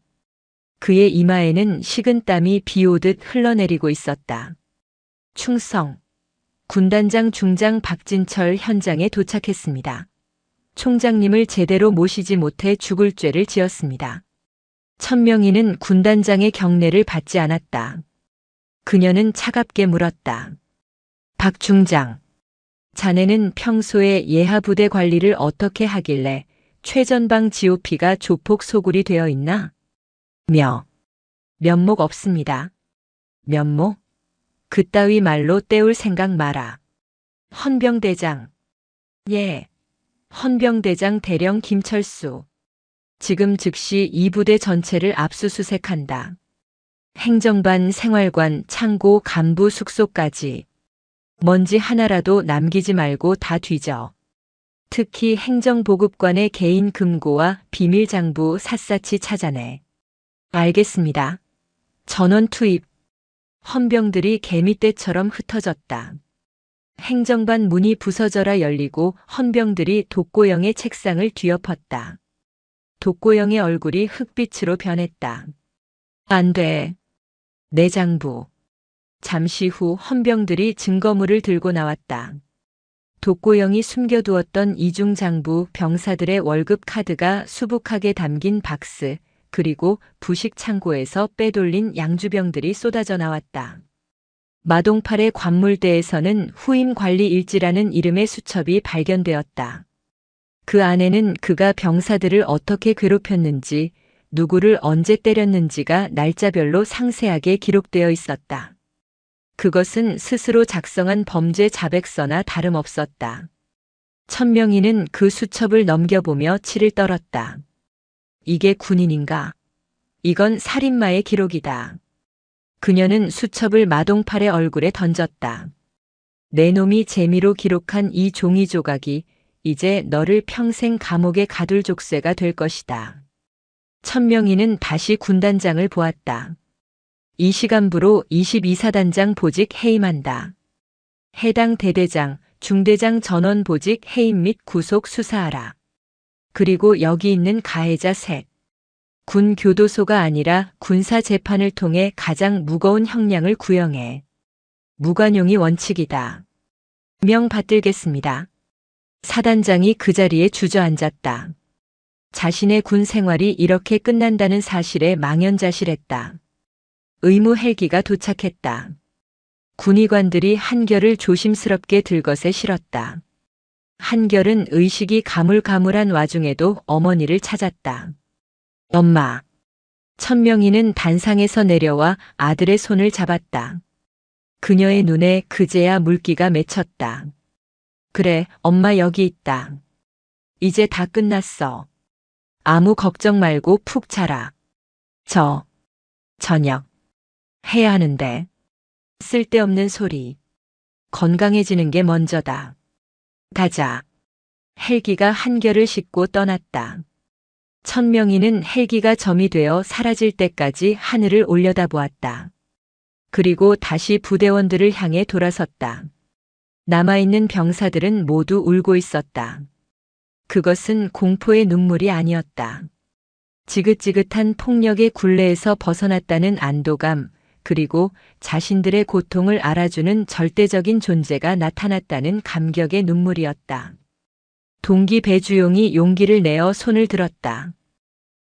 그의 이마에는 식은 땀이 비 오듯 흘러내리고 있었다. 충성. 군단장 중장 박진철 현장에 도착했습니다. 총장님을 제대로 모시지 못해 죽을 죄를 지었습니다. 천명희는 군단장의 경례를 받지 않았다. 그녀는 차갑게 물었다. 박 중장. 자네는 평소에 예하부대 관리를 어떻게 하길래 최전방 GOP가 조폭 소굴이 되어 있나? 면목 없습니다. 면목? 그따위 말로 때울 생각 마라. 헌병대장. 예. 헌병대장 대령 김철수. 지금 즉시 이 부대 전체를 압수수색한다. 행정반, 생활관, 창고, 간부 숙소까지. 먼지 하나라도 남기지 말고 다 뒤져. 특히 행정보급관의 개인 금고와 비밀장부 샅샅이 찾아내. 알겠습니다. 전원 투입. 헌병들이 개미떼처럼 흩어졌다. 행정반 문이 부서져라 열리고 헌병들이 독고영의 책상을 뒤엎었다. 독고영의 얼굴이 흑빛으로 변했다. 안 돼. 내 장부. 잠시 후 헌병들이 증거물을 들고 나왔다. 독고영이 숨겨두었던 이중 장부 병사들의 월급 카드가 수북하게 담긴 박스, 그리고 부식 창고에서 빼돌린 양주병들이 쏟아져 나왔다. 마동팔의 관물대에서는 후임 관리 일지라는 이름의 수첩이 발견되었다. 그 안에는 그가 병사들을 어떻게 괴롭혔는지, 누구를 언제 때렸는지가 날짜별로 상세하게 기록되어 있었다. 그것은 스스로 작성한 범죄 자백서나 다름없었다. 천명희는 그 수첩을 넘겨보며 치를 떨었다. 이게 군인인가? 이건 살인마의 기록이다. 그녀는 수첩을 마동팔의 얼굴에 던졌다. 내 놈이 재미로 기록한 이 종이 조각이 이제 너를 평생 감옥에 가둘 족쇄가 될 것이다. 천명희는 다시 군단장을 보았다. 이 시간부로 22사단장 보직 해임한다. 해당 대대장, 중대장 전원 보직 해임 및 구속 수사하라. 그리고 여기 있는 가해자 셋. 군 교도소가 아니라 군사 재판을 통해 가장 무거운 형량을 구형해. 무관용이 원칙이다. 명 받들겠습니다. 사단장이 그 자리에 주저앉았다. 자신의 군 생활이 이렇게 끝난다는 사실에 망연자실했다. 의무 헬기가 도착했다. 군의관들이 한결을 조심스럽게 들것에 실었다. 한결은 의식이 가물가물한 와중에도 어머니를 찾았다. 엄마. 천명희는 단상에서 내려와 아들의 손을 잡았다. 그녀의 눈에 그제야 물기가 맺혔다. 그래, 엄마 여기 있다. 이제 다 끝났어. 아무 걱정 말고 푹 자라. 저녁 해야 하는데. 쓸데없는 소리. 건강해지는 게 먼저다. 가자. 헬기가 한결을 싣고 떠났다. 천명희는 헬기가 점이 되어 사라질 때까지 하늘을 올려다보았다. 그리고 다시 부대원들을 향해 돌아섰다. 남아있는 병사들은 모두 울고 있었다. 그것은 공포의 눈물이 아니었다. 지긋지긋한 폭력의 굴레에서 벗어났다는 안도감, 그리고 자신들의 고통을 알아주는 절대적인 존재가 나타났다는 감격의 눈물이었다. 동기 배주용이 용기를 내어 손을 들었다.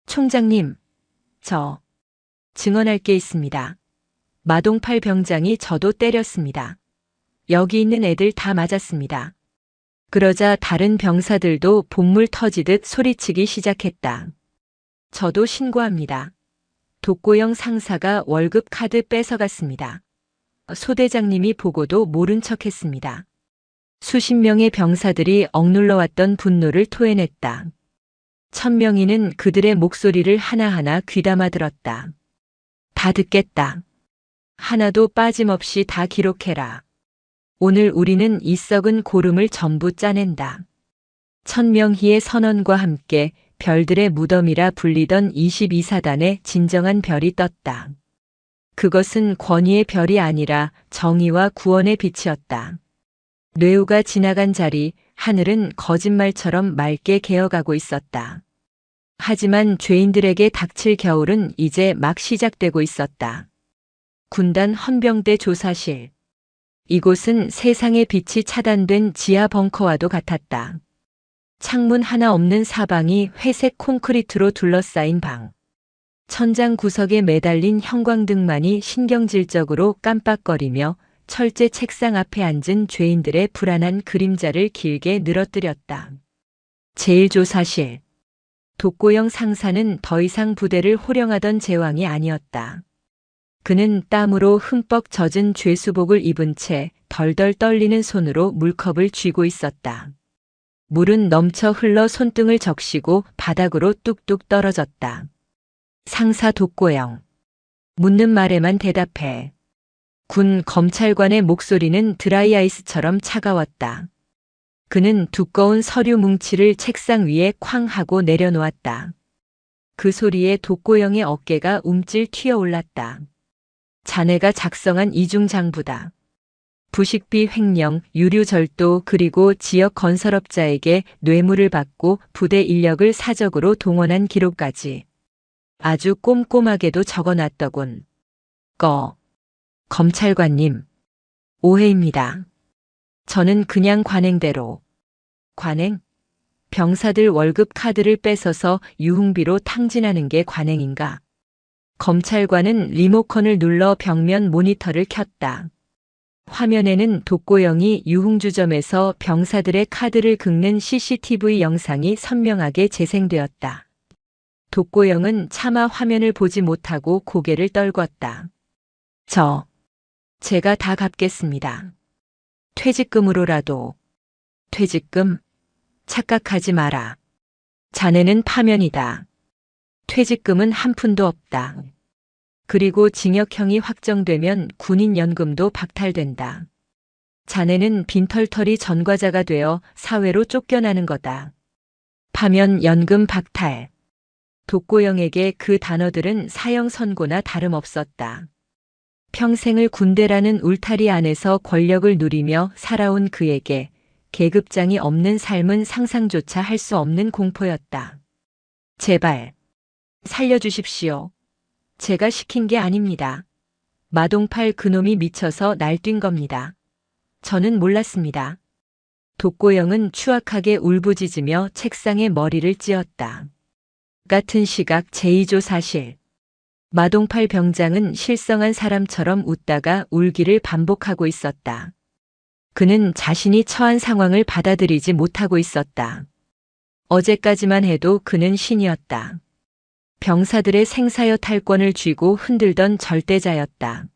총장님, 저 증언할 게 있습니다. 마동팔 병장이 저도 때렸습니다. 여기 있는 애들 다 맞았습니다. 그러자 다른 병사들도 본물 터지듯 소리치기 시작했다. 저도 신고합니다. 독고영 상사가 월급 카드 뺏어갔습니다. 소대장님이 보고도 모른 척했습니다. 수십 명의 병사들이 억눌러왔던 분노를 토해냈다. 천명희는 그들의 목소리를 하나하나 귀담아 들었다. 다 듣겠다. 하나도 빠짐없이 다 기록해라. 오늘 우리는 이 썩은 고름을 전부 짜낸다. 천명희의 선언과 함께 별들의 무덤이라 불리던 22사단의 진정한 별이 떴다. 그것은 권위의 별이 아니라 정의와 구원의 빛이었다. 뇌우가 지나간 자리, 하늘은 거짓말처럼 맑게 개어가고 있었다. 하지만 죄인들에게 닥칠 겨울은 이제 막 시작되고 있었다. 군단 헌병대 조사실. 이곳은 세상의 빛이 차단된 지하 벙커와도 같았다. 창문 하나 없는 사방이 회색 콘크리트로 둘러싸인 방. 천장 구석에 매달린 형광등만이 신경질적으로 깜빡거리며 철제 책상 앞에 앉은 죄인들의 불안한 그림자를 길게 늘어뜨렸다. 제1조사실. 독고영 상사는 더 이상 부대를 호령하던 제왕이 아니었다. 그는 땀으로 흠뻑 젖은 죄수복을 입은 채 덜덜 떨리는 손으로 물컵을 쥐고 있었다. 물은 넘쳐 흘러 손등을 적시고 바닥으로 뚝뚝 떨어졌다. 상사 독고영. 묻는 말에만 대답해. 군 검찰관의 목소리는 드라이아이스처럼 차가웠다. 그는 두꺼운 서류 뭉치를 책상 위에 쾅 하고 내려놓았다. 그 소리에 독고영의 어깨가 움찔 튀어올랐다. 자네가 작성한 이중장부다. 부식비 횡령, 유류절도 그리고 지역 건설업자에게 뇌물을 받고 부대 인력을 사적으로 동원한 기록까지. 아주 꼼꼼하게도 적어놨더군. 검찰관님. 오해입니다. 저는 그냥 관행대로. 관행? 병사들 월급 카드를 뺏어서 유흥비로 탕진하는 게 관행인가? 검찰관은 리모컨을 눌러 벽면 모니터를 켰다. 화면에는 독고영이 유흥주점에서 병사들의 카드를 긁는 CCTV 영상이 선명하게 재생되었다. 독고영은 차마 화면을 보지 못하고 고개를 떨궜다. 제가 다 갚겠습니다. 퇴직금으로라도. 퇴직금? 착각하지 마라. 자네는 파면이다. 퇴직금은 한 푼도 없다. 그리고 징역형이 확정되면 군인연금도 박탈된다. 자네는 빈털터리 전과자가 되어 사회로 쫓겨나는 거다. 파면, 연금, 박탈. 독고영에게 그 단어들은 사형 선고나 다름없었다. 평생을 군대라는 울타리 안에서 권력을 누리며 살아온 그에게 계급장이 없는 삶은 상상조차 할 수 없는 공포였다. 제발 살려주십시오. 제가 시킨 게 아닙니다. 마동팔 그놈이 미쳐서 날뛴 겁니다. 저는 몰랐습니다. 독고영은 추악하게 울부짖으며 책상에 머리를 찧었다. 같은 시각 제2조 사실. 마동팔 병장은 실성한 사람처럼 웃다가 울기를 반복하고 있었다. 그는 자신이 처한 상황을 받아들이지 못하고 있었다. 어제까지만 해도 그는 신이었다. 병사들의 생사여 탈권을 쥐고 흔들던 절대자였다.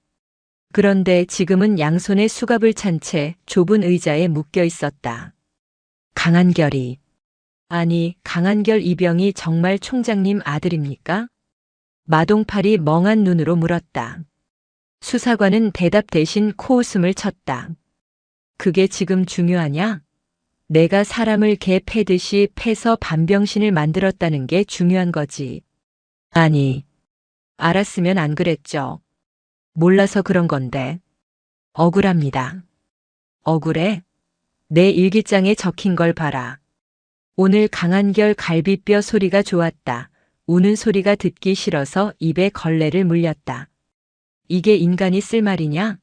그런데 지금은 양손에 수갑을 찬 채 좁은 의자에 묶여 있었다. 강한결이. 아니, 강한결 이병이 정말 총장님 아들입니까? 마동팔이 멍한 눈으로 물었다. 수사관은 대답 대신 코웃음을 쳤다. 그게 지금 중요하냐? 내가 사람을 개 패듯이 패서 반병신을 만들었다는 게 중요한 거지. 아니, 알았으면 안 그랬죠. 몰라서 그런 건데. 억울합니다. 억울해? 내 일기장에 적힌 걸 봐라. 오늘 강한결 갈비뼈 소리가 좋았다. 우는 소리가 듣기 싫어서 입에 걸레를 물렸다. 이게 인간이 쓸 말이냐?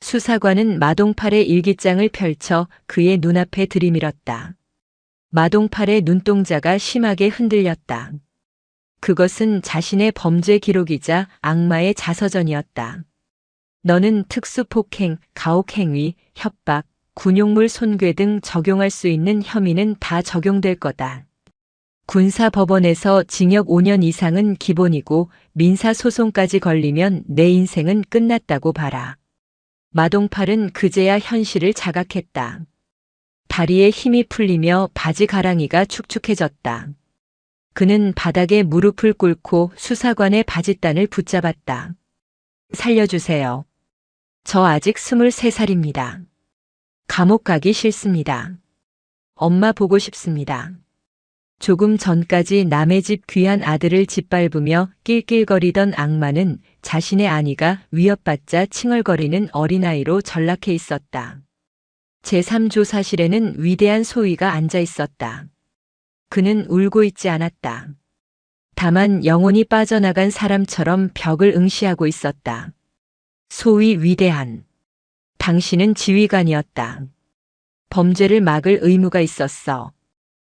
수사관은 마동팔의 일기장을 펼쳐 그의 눈앞에 들이밀었다. 마동팔의 눈동자가 심하게 흔들렸다. 그것은 자신의 범죄 기록이자 악마의 자서전이었다. 너는 특수폭행, 가혹행위, 협박, 군용물 손괴 등 적용할 수 있는 혐의는 다 적용될 거다. 군사법원에서 징역 5년 이상은 기본이고 민사소송까지 걸리면 내 인생은 끝났다고 봐라. 마동팔은 그제야 현실을 자각했다. 다리에 힘이 풀리며 바지 가랑이가 축축해졌다. 그는 바닥에 무릎을 꿇고 수사관의 바짓단을 붙잡았다. 살려주세요. 저 아직 23살입니다. 감옥 가기 싫습니다. 엄마 보고 싶습니다. 조금 전까지 남의 집 귀한 아들을 짓밟으며 낄낄거리던 악마는 자신의 아니가 위협받자 칭얼거리는 어린아이로 전락해 있었다. 제3조사실에는 위대한 소위가 앉아 있었다. 그는 울고 있지 않았다. 다만 영혼이 빠져나간 사람처럼 벽을 응시하고 있었다. 소위 위대한. 당신은 지휘관이었다. 범죄를 막을 의무가 있었어.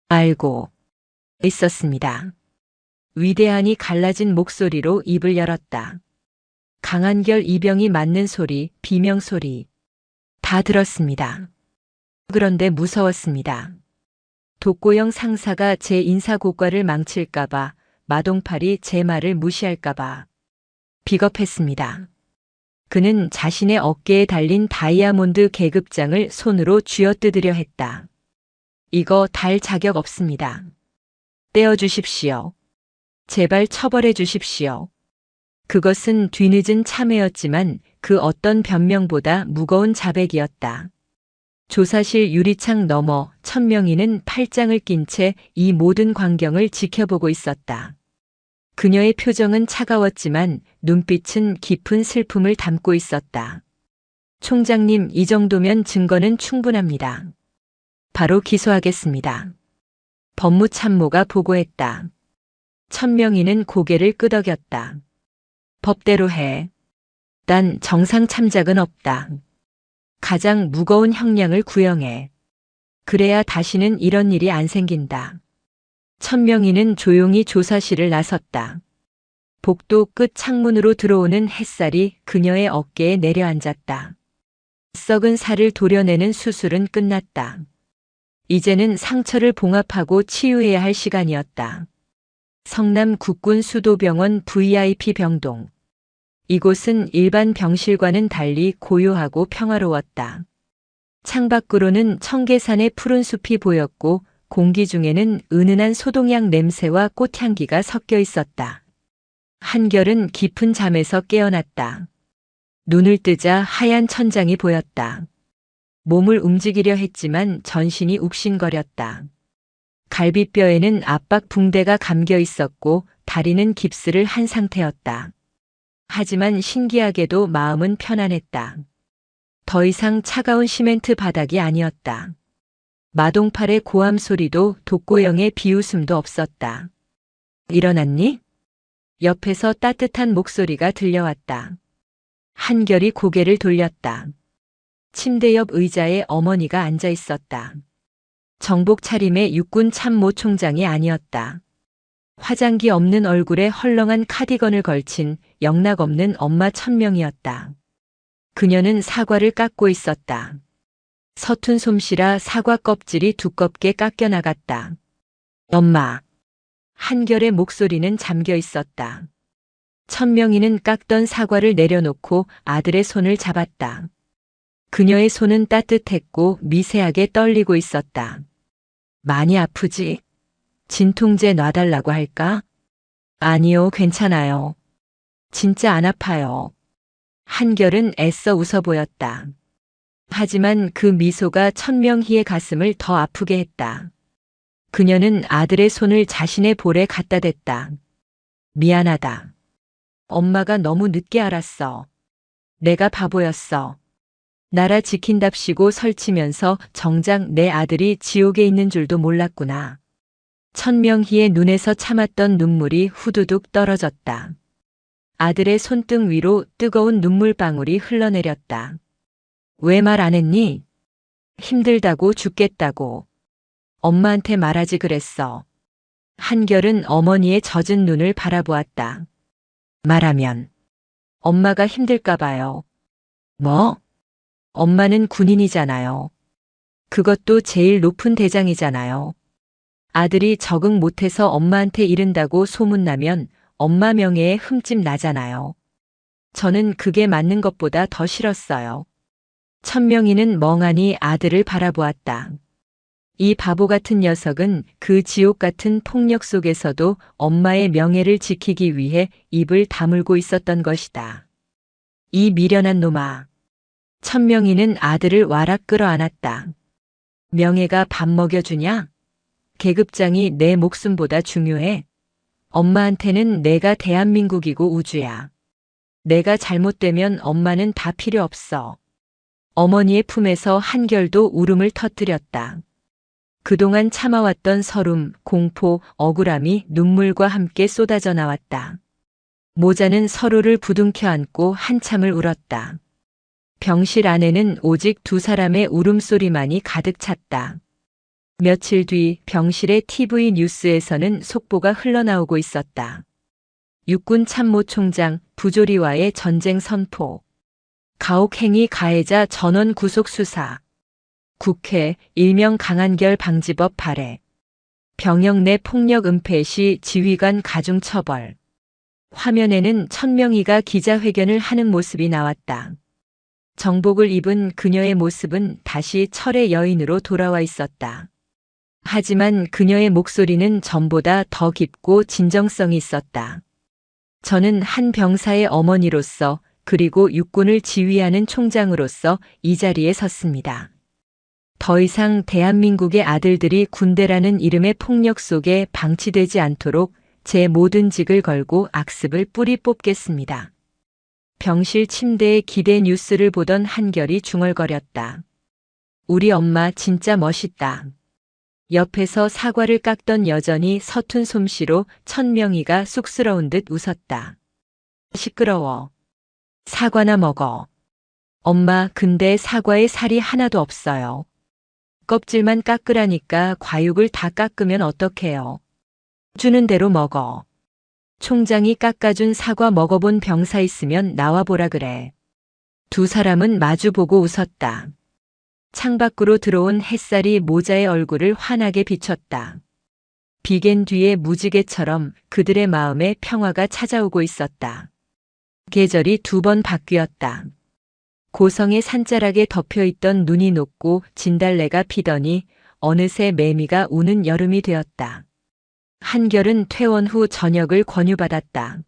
알고 있었습니다. 위대한이 갈라진 목소리로 입을 열었다. 강한결 이병이 맞는 소리, 비명 소리. 다 들었습니다. 그런데 무서웠습니다. 독고영 상사가 제 인사고과를 망칠까봐, 마동팔이 제 말을 무시할까봐. 비겁했습니다. 그는 자신의 어깨에 달린 다이아몬드 계급장을 손으로 쥐어뜯으려 했다. 이거 달 자격 없습니다. 떼어주십시오. 제발 처벌해 주십시오. 그것은 뒤늦은 참회였지만 그 어떤 변명보다 무거운 자백이었다. 조사실 유리창 너머 천명희는 팔짱을 낀 채 이 모든 광경을 지켜보고 있었다. 그녀의 표정은 차가웠지만 눈빛은 깊은 슬픔을 담고 있었다. 총장님, 이 정도면 증거는 충분합니다. 바로 기소하겠습니다. 법무참모가 보고했다. 천명희는 고개를 끄덕였다. 법대로 해. 난 정상 참작은 없다. 가장 무거운 형량을 구형해. 그래야 다시는 이런 일이 안 생긴다. 천명희는 조용히 조사실을 나섰다. 복도 끝 창문으로 들어오는 햇살이 그녀의 어깨에 내려앉았다. 썩은 살을 도려내는 수술은 끝났다. 이제는 상처를 봉합하고 치유해야 할 시간이었다. 성남 국군 수도병원 VIP 병동. 이곳은 일반 병실과는 달리 고요하고 평화로웠다. 창밖으로는 청계산의 푸른 숲이 보였고 공기 중에는 은은한 소독약 냄새와 꽃향기가 섞여 있었다. 한결은 깊은 잠에서 깨어났다. 눈을 뜨자 하얀 천장이 보였다. 몸을 움직이려 했지만 전신이 욱신거렸다. 갈비뼈에는 압박 붕대가 감겨 있었고 다리는 깁스를 한 상태였다. 하지만 신기하게도 마음은 편안했다. 더 이상 차가운 시멘트 바닥이 아니었다. 마동팔의 고함 소리도 독고영의 비웃음도 없었다. 일어났니? 옆에서 따뜻한 목소리가 들려왔다. 한결이 고개를 돌렸다. 침대 옆 의자에 어머니가 앉아 있었다. 정복 차림의 육군 참모 총장이 아니었다. 화장기 없는 얼굴에 헐렁한 카디건을 걸친 영락 없는 엄마 천명이었다. 그녀는 사과를 깎고 있었다. 서툰 솜씨라 사과 껍질이 두껍게 깎여 나갔다. 엄마. 한결의 목소리는 잠겨 있었다. 천명이는 깎던 사과를 내려놓고 아들의 손을 잡았다. 그녀의 손은 따뜻했고 미세하게 떨리고 있었다. 많이 아프지? 진통제 놔달라고 할까? 아니요, 괜찮아요. 진짜 안 아파요. 한결은 애써 웃어 보였다. 하지만 그 미소가 천명희의 가슴을 더 아프게 했다. 그녀는 아들의 손을 자신의 볼에 갖다 댔다. 미안하다. 엄마가 너무 늦게 알았어. 내가 바보였어. 나라 지킨답시고 설치면서 정작 내 아들이 지옥에 있는 줄도 몰랐구나. 천명희의 눈에서 참았던 눈물이 후두둑 떨어졌다. 아들의 손등 위로 뜨거운 눈물방울이 흘러내렸다. 왜 말 안 했니? 힘들다고 죽겠다고. 엄마한테 말하지 그랬어. 한결은 어머니의 젖은 눈을 바라보았다. 말하면 엄마가 힘들까 봐요. 뭐? 엄마는 군인이잖아요. 그것도 제일 높은 대장이잖아요. 아들이 적응 못해서 엄마한테 이른다고 소문나면 엄마 명예에 흠집 나잖아요. 저는 그게 맞는 것보다 더 싫었어요. 천명희는 멍하니 아들을 바라보았다. 이 바보 같은 녀석은 그 지옥 같은 폭력 속에서도 엄마의 명예를 지키기 위해 입을 다물고 있었던 것이다. 이 미련한 놈아. 천명희는 아들을 와락 끌어안았다. 명예가 밥 먹여주냐? 계급장이 내 목숨보다 중요해. 엄마한테는 내가 대한민국이고 우주야. 내가 잘못되면 엄마는 다 필요 없어. 어머니의 품에서 한결도 울음을 터뜨렸다. 그동안 참아왔던 서름, 공포, 억울함이 눈물과 함께 쏟아져 나왔다. 모자는 서로를 부둥켜 안고 한참을 울었다. 병실 안에는 오직 두 사람의 울음소리만이 가득 찼다. 며칠 뒤 병실의 TV 뉴스에서는 속보가 흘러나오고 있었다. 육군 참모총장 부조리와의 전쟁 선포. 가혹행위 가해자 전원 구속 수사. 국회 일명 강한결 방지법 발의. 병영 내 폭력 은폐 시 지휘관 가중 처벌. 화면에는 천명희가 기자회견을 하는 모습이 나왔다. 정복을 입은 그녀의 모습은 다시 철의 여인으로 돌아와 있었다. 하지만 그녀의 목소리는 전보다 더 깊고 진정성이 있었다. 저는 한 병사의 어머니로서 그리고 육군을 지휘하는 총장으로서 이 자리에 섰습니다. 더 이상 대한민국의 아들들이 군대라는 이름의 폭력 속에 방치되지 않도록 제 모든 직을 걸고 악습을 뿌리 뽑겠습니다. 병실 침대에 기대 뉴스를 보던 한결이 중얼거렸다. 우리 엄마 진짜 멋있다. 옆에서 사과를 깎던 여전히 서툰 솜씨로 천명희가 쑥스러운 듯 웃었다. 시끄러워. 사과나 먹어. 엄마, 근데 사과에 살이 하나도 없어요. 껍질만 깎으라니까 과육을 다 깎으면 어떡해요. 주는 대로 먹어. 총장이 깎아준 사과 먹어본 병사 있으면 나와보라 그래. 두 사람은 마주보고 웃었다. 창밖으로 들어온 햇살이 모자의 얼굴을 환하게 비췄다. 비갠 뒤에 무지개처럼 그들의 마음에 평화가 찾아오고 있었다. 계절이 두 번 바뀌었다. 고성의 산자락에 덮여있던 눈이 녹고 진달래가 피더니 어느새 매미가 우는 여름이 되었다. 한결은 퇴원 후 저녁을 권유받았다.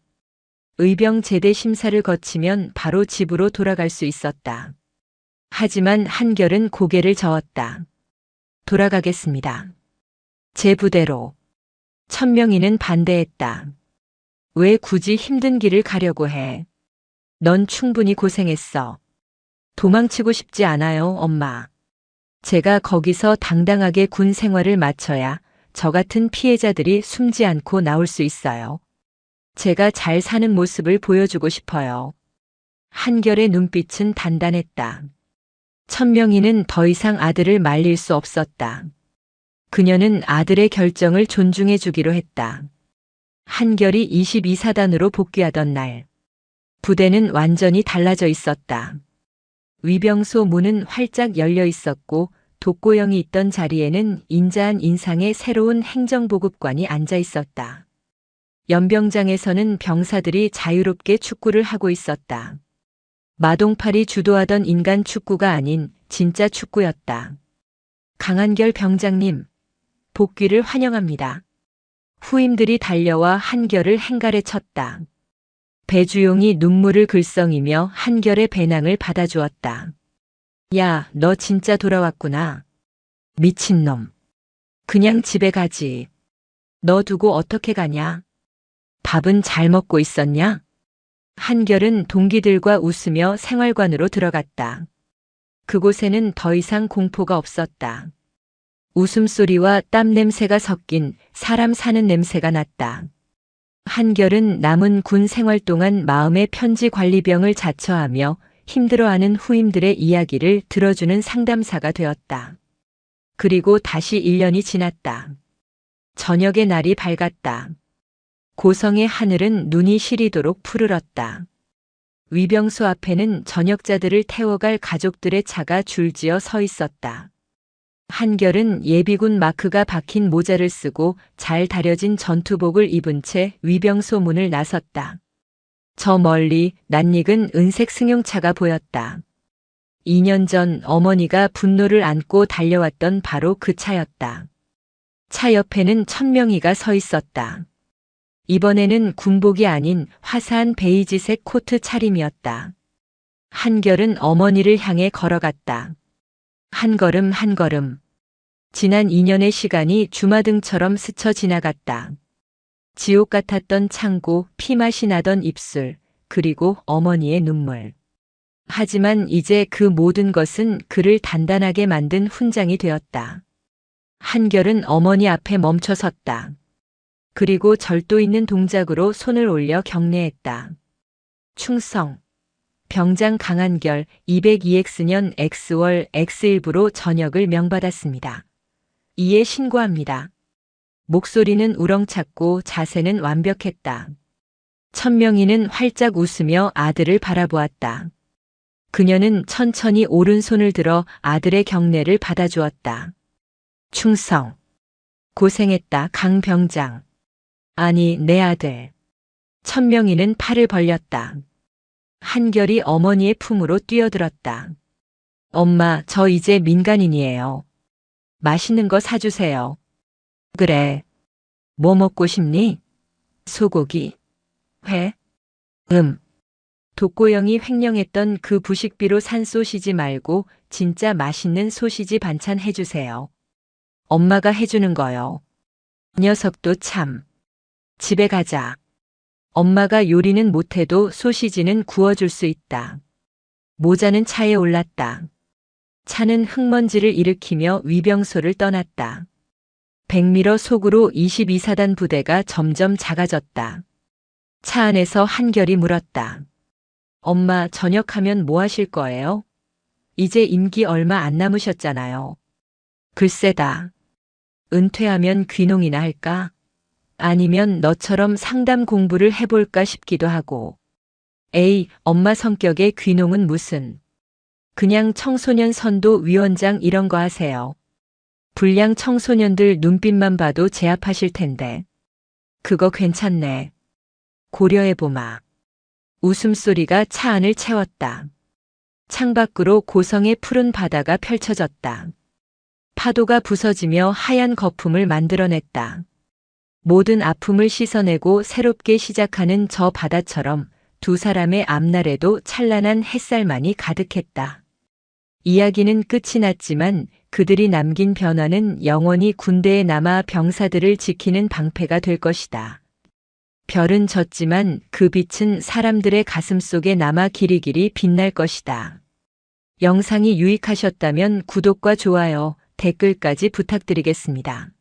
의병 제대 심사를 거치면 바로 집으로 돌아갈 수 있었다. 하지만 한결은 고개를 저었다. 돌아가겠습니다. 제 부대로. 천명희는 반대했다. 왜 굳이 힘든 길을 가려고 해? 넌 충분히 고생했어. 도망치고 싶지 않아요, 엄마. 제가 거기서 당당하게 군 생활을 마쳐야 저 같은 피해자들이 숨지 않고 나올 수 있어요. 제가 잘 사는 모습을 보여주고 싶어요. 한결의 눈빛은 단단했다. 천명희는 더 이상 아들을 말릴 수 없었다. 그녀는 아들의 결정을 존중해 주기로 했다. 한결이 22사단으로 복귀하던 날, 부대는 완전히 달라져 있었다. 위병소 문은 활짝 열려 있었고 독고영이 있던 자리에는 인자한 인상의 새로운 행정보급관이 앉아 있었다. 연병장에서는 병사들이 자유롭게 축구를 하고 있었다. 마동팔이 주도하던 인간 축구가 아닌 진짜 축구였다. 강한결 병장님, 복귀를 환영합니다. 후임들이 달려와 한결을 행갈에 쳤다. 배주용이 눈물을 글썽이며 한결의 배낭을 받아주었다. 야, 너 진짜 돌아왔구나. 미친놈. 그냥 집에 가지. 너 두고 어떻게 가냐? 밥은 잘 먹고 있었냐? 한결은 동기들과 웃으며 생활관으로 들어갔다. 그곳에는 더 이상 공포가 없었다. 웃음소리와 땀 냄새가 섞인 사람 사는 냄새가 났다. 한결은 남은 군 생활 동안 마음의 편지 관리병을 자처하며 힘들어하는 후임들의 이야기를 들어주는 상담사가 되었다. 그리고 다시 1년이 지났다. 저녁의 날이 밝았다. 고성의 하늘은 눈이 시리도록 푸르렀다. 위병소 앞에는 전역자들을 태워갈 가족들의 차가 줄지어 서 있었다. 한결은 예비군 마크가 박힌 모자를 쓰고 잘 다려진 전투복을 입은 채 위병소 문을 나섰다. 저 멀리 낯익은 은색 승용차가 보였다. 2년 전 어머니가 분노를 안고 달려왔던 바로 그 차였다. 차 옆에는 천명희가 서 있었다. 이번에는 군복이 아닌 화사한 베이지색 코트 차림이었다. 한결은 어머니를 향해 걸어갔다. 한 걸음 한 걸음. 지난 2년의 시간이 주마등처럼 스쳐 지나갔다. 지옥 같았던 창고, 피맛이 나던 입술, 그리고 어머니의 눈물. 하지만 이제 그 모든 것은 그를 단단하게 만든 훈장이 되었다. 한결은 어머니 앞에 멈춰 섰다. 그리고 절도 있는 동작으로 손을 올려 경례했다. 충성. 병장 강한결 202X년 X월 X일부로 전역을 명받았습니다. 이에 신고합니다. 목소리는 우렁찼고 자세는 완벽했다. 천명희는 활짝 웃으며 아들을 바라보았다. 그녀는 천천히 오른손을 들어 아들의 경례를 받아주었다. 충성. 고생했다, 강 병장. 아니, 내 아들. 천명희는 팔을 벌렸다. 한결이 어머니의 품으로 뛰어들었다. 엄마, 저 이제 민간인이에요. 맛있는 거 사주세요. 그래. 뭐 먹고 싶니? 소고기. 회? 독고영이 횡령했던 그 부식비로 산 소시지 말고 진짜 맛있는 소시지 반찬 해주세요. 엄마가 해주는 거요. 녀석도 참. 집에 가자. 엄마가 요리는 못해도 소시지는 구워줄 수 있다. 모자는 차에 올랐다. 차는 흙먼지를 일으키며 위병소를 떠났다. 백미러 속으로 22사단 부대가 점점 작아졌다. 차 안에서 한결이 물었다. 엄마, 전역하면 뭐 하실 거예요? 이제 임기 얼마 안 남으셨잖아요. 글쎄다. 은퇴하면 귀농이나 할까? 아니면 너처럼 상담 공부를 해볼까 싶기도 하고. 에이, 엄마 성격에 귀농은 무슨. 그냥 청소년 선도 위원장 이런 거 하세요. 불량 청소년들 눈빛만 봐도 제압하실 텐데. 그거 괜찮네. 고려해보마. 웃음소리가 차 안을 채웠다. 창밖으로 고성의 푸른 바다가 펼쳐졌다. 파도가 부서지며 하얀 거품을 만들어냈다. 모든 아픔을 씻어내고 새롭게 시작하는 저 바다처럼 두 사람의 앞날에도 찬란한 햇살만이 가득했다. 이야기는 끝이 났지만 그들이 남긴 변화는 영원히 군대에 남아 병사들을 지키는 방패가 될 것이다. 별은 졌지만 그 빛은 사람들의 가슴 속에 남아 길이길이 빛날 것이다. 영상이 유익하셨다면 구독과 좋아요, 댓글까지 부탁드리겠습니다.